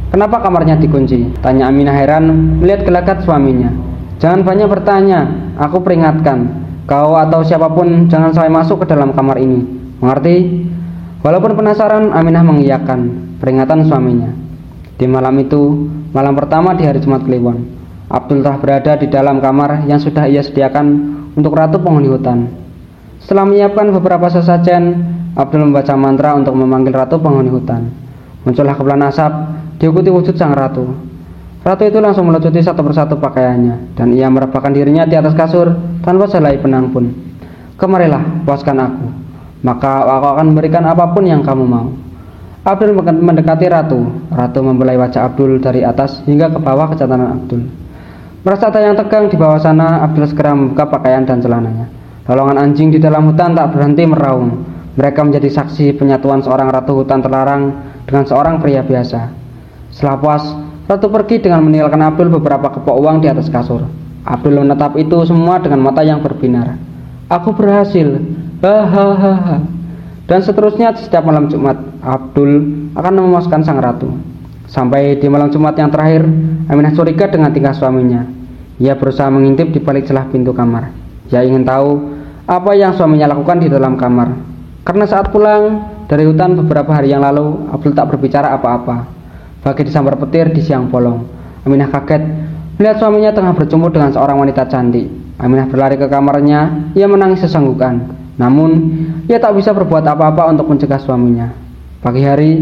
kenapa kamarnya dikunci?" tanya Aminah heran melihat gelagat suaminya. "Jangan banyak bertanya, aku peringatkan. Kau atau siapapun jangan sampai masuk ke dalam kamar ini. Mengerti?" Walaupun penasaran, Aminah mengiyakan peringatan suaminya. Di malam itu, malam pertama di hari Jumat Kliwon, Abdul telah berada di dalam kamar yang sudah ia sediakan untuk ratu penghuni hutan. Setelah menyiapkan beberapa sesajen, Abdul membaca mantra untuk memanggil ratu penghuni hutan. Muncullah kepulan asap, diikuti wujud sang ratu. Ratu itu langsung melucuti satu persatu pakaiannya, dan ia merebahkan dirinya di atas kasur tanpa selai benang pun. "Kemarilah, puaskan aku, maka aku akan memberikan apapun yang kamu mau." Abdul mendekati ratu. Ratu membelai wajah Abdul dari atas hingga ke bawah kecantikan Abdul. Merasa ada yang tegang di bawah sana, Abdul segera membuka pakaian dan celananya. Lolongan anjing di dalam hutan tak berhenti meraung. Mereka menjadi saksi penyatuan seorang ratu hutan terlarang dengan seorang pria biasa. Setelah puas, ratu pergi dengan meninggalkan Abdul beberapa kepok uang di atas kasur. Abdul menatap itu semua dengan mata yang berbinar. "Aku berhasil, hahaha." Dan seterusnya setiap malam Jumat, Abdul akan memuaskan sang ratu. Sampai di malam Jumat yang terakhir, Aminah curiga dengan tingkah suaminya. Ia berusaha mengintip di balik celah pintu kamar. Ia ingin tahu apa yang suaminya lakukan di dalam kamar. Karena saat pulang dari hutan beberapa hari yang lalu, Abdul tak berbicara apa-apa. Bagi disambar petir di siang bolong, Aminah kaget melihat suaminya tengah berjumpa dengan seorang wanita cantik. Aminah berlari ke kamarnya, ia menangis sesenggukan. Namun, ia tak bisa berbuat apa-apa untuk mencegah suaminya. Pagi hari,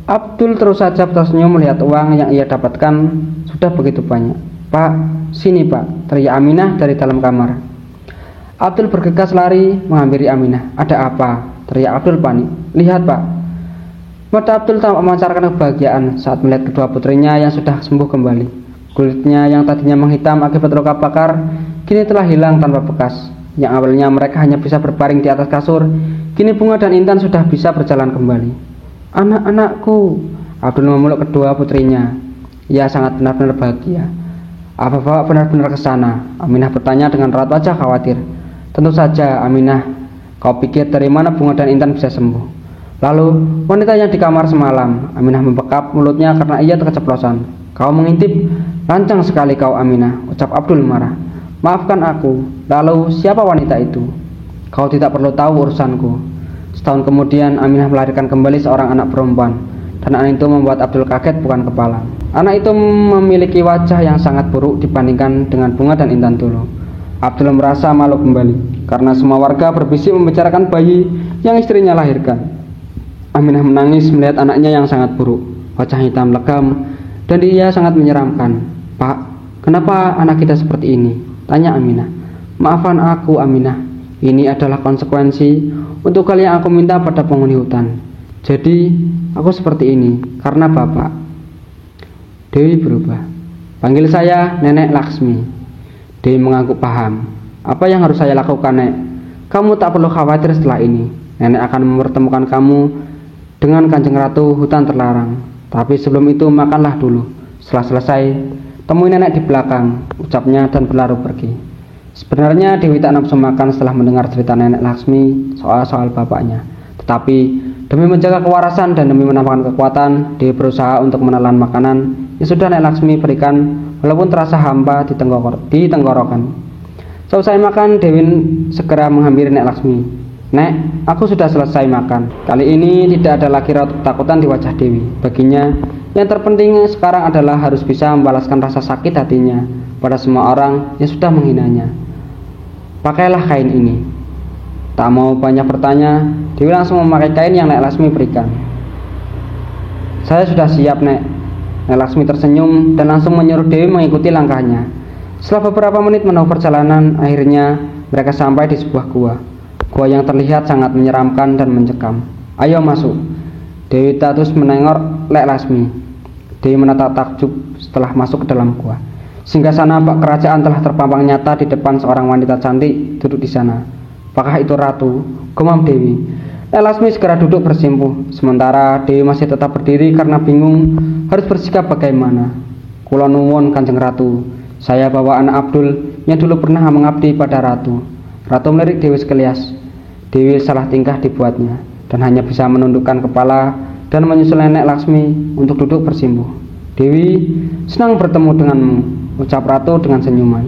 Abdul terus saja tersenyum melihat uang yang ia dapatkan sudah begitu banyak. "Pak, sini Pak," teriak Aminah dari dalam kamar. Abdul bergegas lari menghampiri Aminah. "Ada apa?" teriak Abdul panik. "Lihat Pak." Mata Abdul tampak memancarkan kebahagiaan saat melihat kedua putrinya yang sudah sembuh kembali. Kulitnya yang tadinya menghitam akibat luka bakar, kini telah hilang tanpa bekas. Yang awalnya mereka hanya bisa berbaring di atas kasur, kini Bunga dan Intan sudah bisa berjalan kembali. "Anak-anakku," Abdul memeluk kedua putrinya. Ia sangat benar-benar bahagia. "Apa Bapak benar-benar ke sana?" Aminah bertanya dengan raut wajah khawatir. "Tentu saja, Aminah. Kau pikir dari mana Bunga dan Intan bisa sembuh?" Lalu, wanita yang di kamar semalam, Aminah membekap mulutnya karena ia terkeceplosan. "Kau mengintip? Lancang sekali kau, Aminah," ucap Abdul marah. "Maafkan aku." "Lalu, siapa wanita itu?" "Kau tidak perlu tahu urusanku." Setahun kemudian, Aminah melahirkan kembali seorang anak perempuan, dan anak itu membuat Abdul kaget bukan kepala. Anak itu memiliki wajah yang sangat buruk dibandingkan dengan Bunga dan Intan dulu. Abdul merasa malu kembali karena semua warga berbisik membicarakan bayi yang istrinya lahirkan. Aminah menangis melihat anaknya yang sangat buruk, wajah hitam legam, dan dia sangat menyeramkan. "Pak, kenapa anak kita seperti ini?" tanya Aminah. "Maafkan aku, Aminah. Ini adalah konsekuensi untuk hal yang aku minta pada penghuni hutan. Jadi, aku seperti ini karena Bapak." Dewi berubah. "Panggil saya Nenek Laksmi." Dewi mengangguk paham. "Apa yang harus saya lakukan, Nek?" "Kamu tak perlu khawatir setelah ini. Nenek akan mempertemukan kamu dengan Kanjeng Ratu hutan terlarang. Tapi sebelum itu makanlah dulu. Setelah selesai, temui nenek di belakang," ucapnya dan berlari pergi. Sebenarnya Dewi tak nafsu makan setelah mendengar cerita Nenek Laksmi soal bapaknya. Tetapi demi menjaga kewarasan dan demi menampakkan kekuatan, Dewi berusaha untuk menelan makanan yang sudah Nenek Laksmi berikan walaupun terasa hampa di tenggorokan. Selesai makan, Dewi segera menghampiri Nenek Laksmi. "Nek, aku sudah selesai makan." Kali ini tidak ada lagi raut ketakutan di wajah Dewi. Baginya, yang terpenting sekarang adalah harus bisa membalaskan rasa sakit hatinya pada semua orang yang sudah menghinanya. "Pakailah kain ini." Tak mau banyak bertanya, Dewi langsung memakai kain yang Nek Laksmi berikan. "Saya sudah siap, Nek." Nek Laksmi tersenyum dan langsung menyuruh Dewi mengikuti langkahnya. Setelah beberapa menit menempuh perjalanan, akhirnya mereka sampai di sebuah gua. Gua yang terlihat sangat menyeramkan dan mencekam. "Ayo masuk." Dewi terus menengok Nek Laksmi. Dewi menatap takjub setelah masuk ke dalam gua. Singgasana Pak Kerajaan telah terpampang nyata di depan seorang wanita cantik duduk di sana. "Apakah itu ratu?" gumam Dewi. Nek Laksmi segera duduk bersimpuh, sementara Dewi masih tetap berdiri karena bingung harus bersikap bagaimana. "Kula nuwun Kanjeng Ratu, saya bawa anak Abdul yang dulu pernah mengabdi pada Ratu." Ratu melirik Dewi sekelias. Dewi salah tingkah dibuatnya dan hanya bisa menundukkan kepala dan menyusul nenek Laksmi untuk duduk bersimpuh. Dewi, senang bertemu denganmu, ucap Ratu dengan senyuman.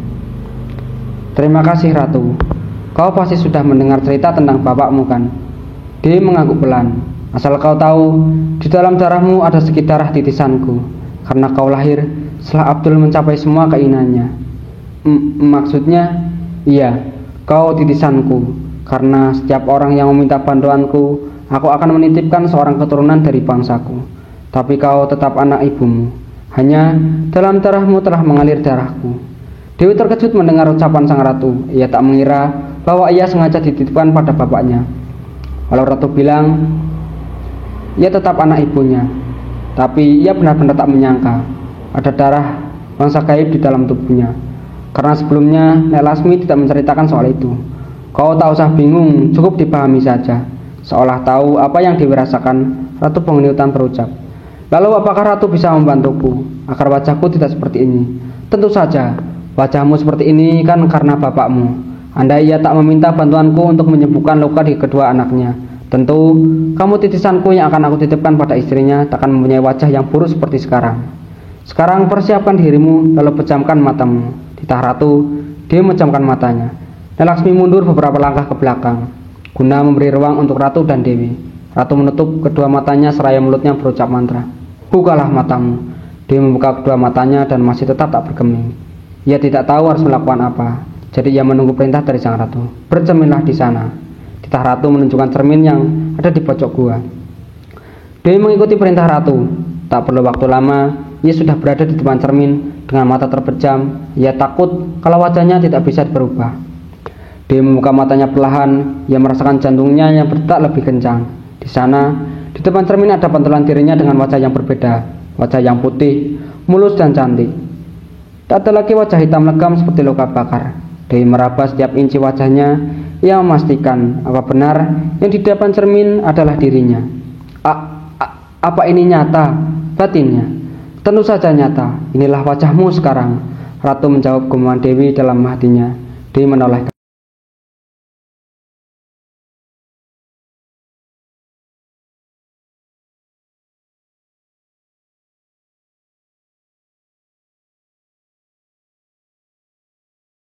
Terima kasih Ratu, kau pasti sudah mendengar cerita tentang bapakmu kan? Dewi mengangguk pelan. Asal kau tahu, di dalam darahmu ada sedikit darah titisanku, karena kau lahir setelah Abdul mencapai semua keinginannya. Maksudnya, iya, kau titisanku, karena setiap orang yang meminta bantuanku, aku akan menitipkan seorang keturunan dari bangsaku. Tapi kau tetap anak ibumu. Hanya dalam darahmu telah mengalir darahku. Dewi terkejut mendengar ucapan sang ratu. Ia tak mengira bahwa ia sengaja dititipkan pada bapaknya. Walau ratu bilang ia tetap anak ibunya, tapi ia benar-benar tak menyangka ada darah bangsa gaib di dalam tubuhnya. Karena sebelumnya Nek Lasmi tidak menceritakan soal itu. Kau tak usah bingung, cukup dipahami saja. Seolah tahu apa yang Dewi rasakan, Ratu Penghuni Hutan berucap. Lalu apakah Ratu bisa membantuku agar wajahku tidak seperti ini? Tentu saja, wajahmu seperti ini kan karena bapakmu. Andai ia tak meminta bantuanku untuk menyembuhkan luka di kedua anaknya, tentu kamu titisanku yang akan aku titipkan pada istrinya takkan mempunyai wajah yang buruk seperti sekarang. Sekarang persiapkan dirimu, lalu pejamkan matamu. Titah Ratu, dia memejamkan matanya. Nek Laksmi mundur beberapa langkah ke belakang, guna memberi ruang untuk Ratu dan Dewi. Ratu menutup kedua matanya seraya mulutnya berucap mantra. Bukalah matamu. Dewi membuka kedua matanya dan masih tetap tak bergeming. Ia tidak tahu harus melakukan apa, jadi ia menunggu perintah dari sang ratu. Bercerminlah di sana. Titah Ratu menunjukkan cermin yang ada di pojok gua. Dewi mengikuti perintah Ratu. Tak perlu waktu lama, ia sudah berada di depan cermin dengan mata terpejam. Ia takut kalau wajahnya tidak bisa berubah. Dewi membuka matanya perlahan. Ia merasakan jantungnya yang berdetak lebih kencang. Di sana, di depan cermin ada pantulan dirinya dengan wajah yang berbeda, wajah yang putih, mulus dan cantik. Tak ada lagi wajah hitam legam seperti luka bakar. Dewi meraba setiap inci wajahnya. Ia memastikan apa benar yang di depan cermin adalah dirinya. Apa ini nyata? Batinnya. Tentu saja nyata. Inilah wajahmu sekarang. Ratu menjawab gumam Dewi dalam hatinya. Dewi menoleh.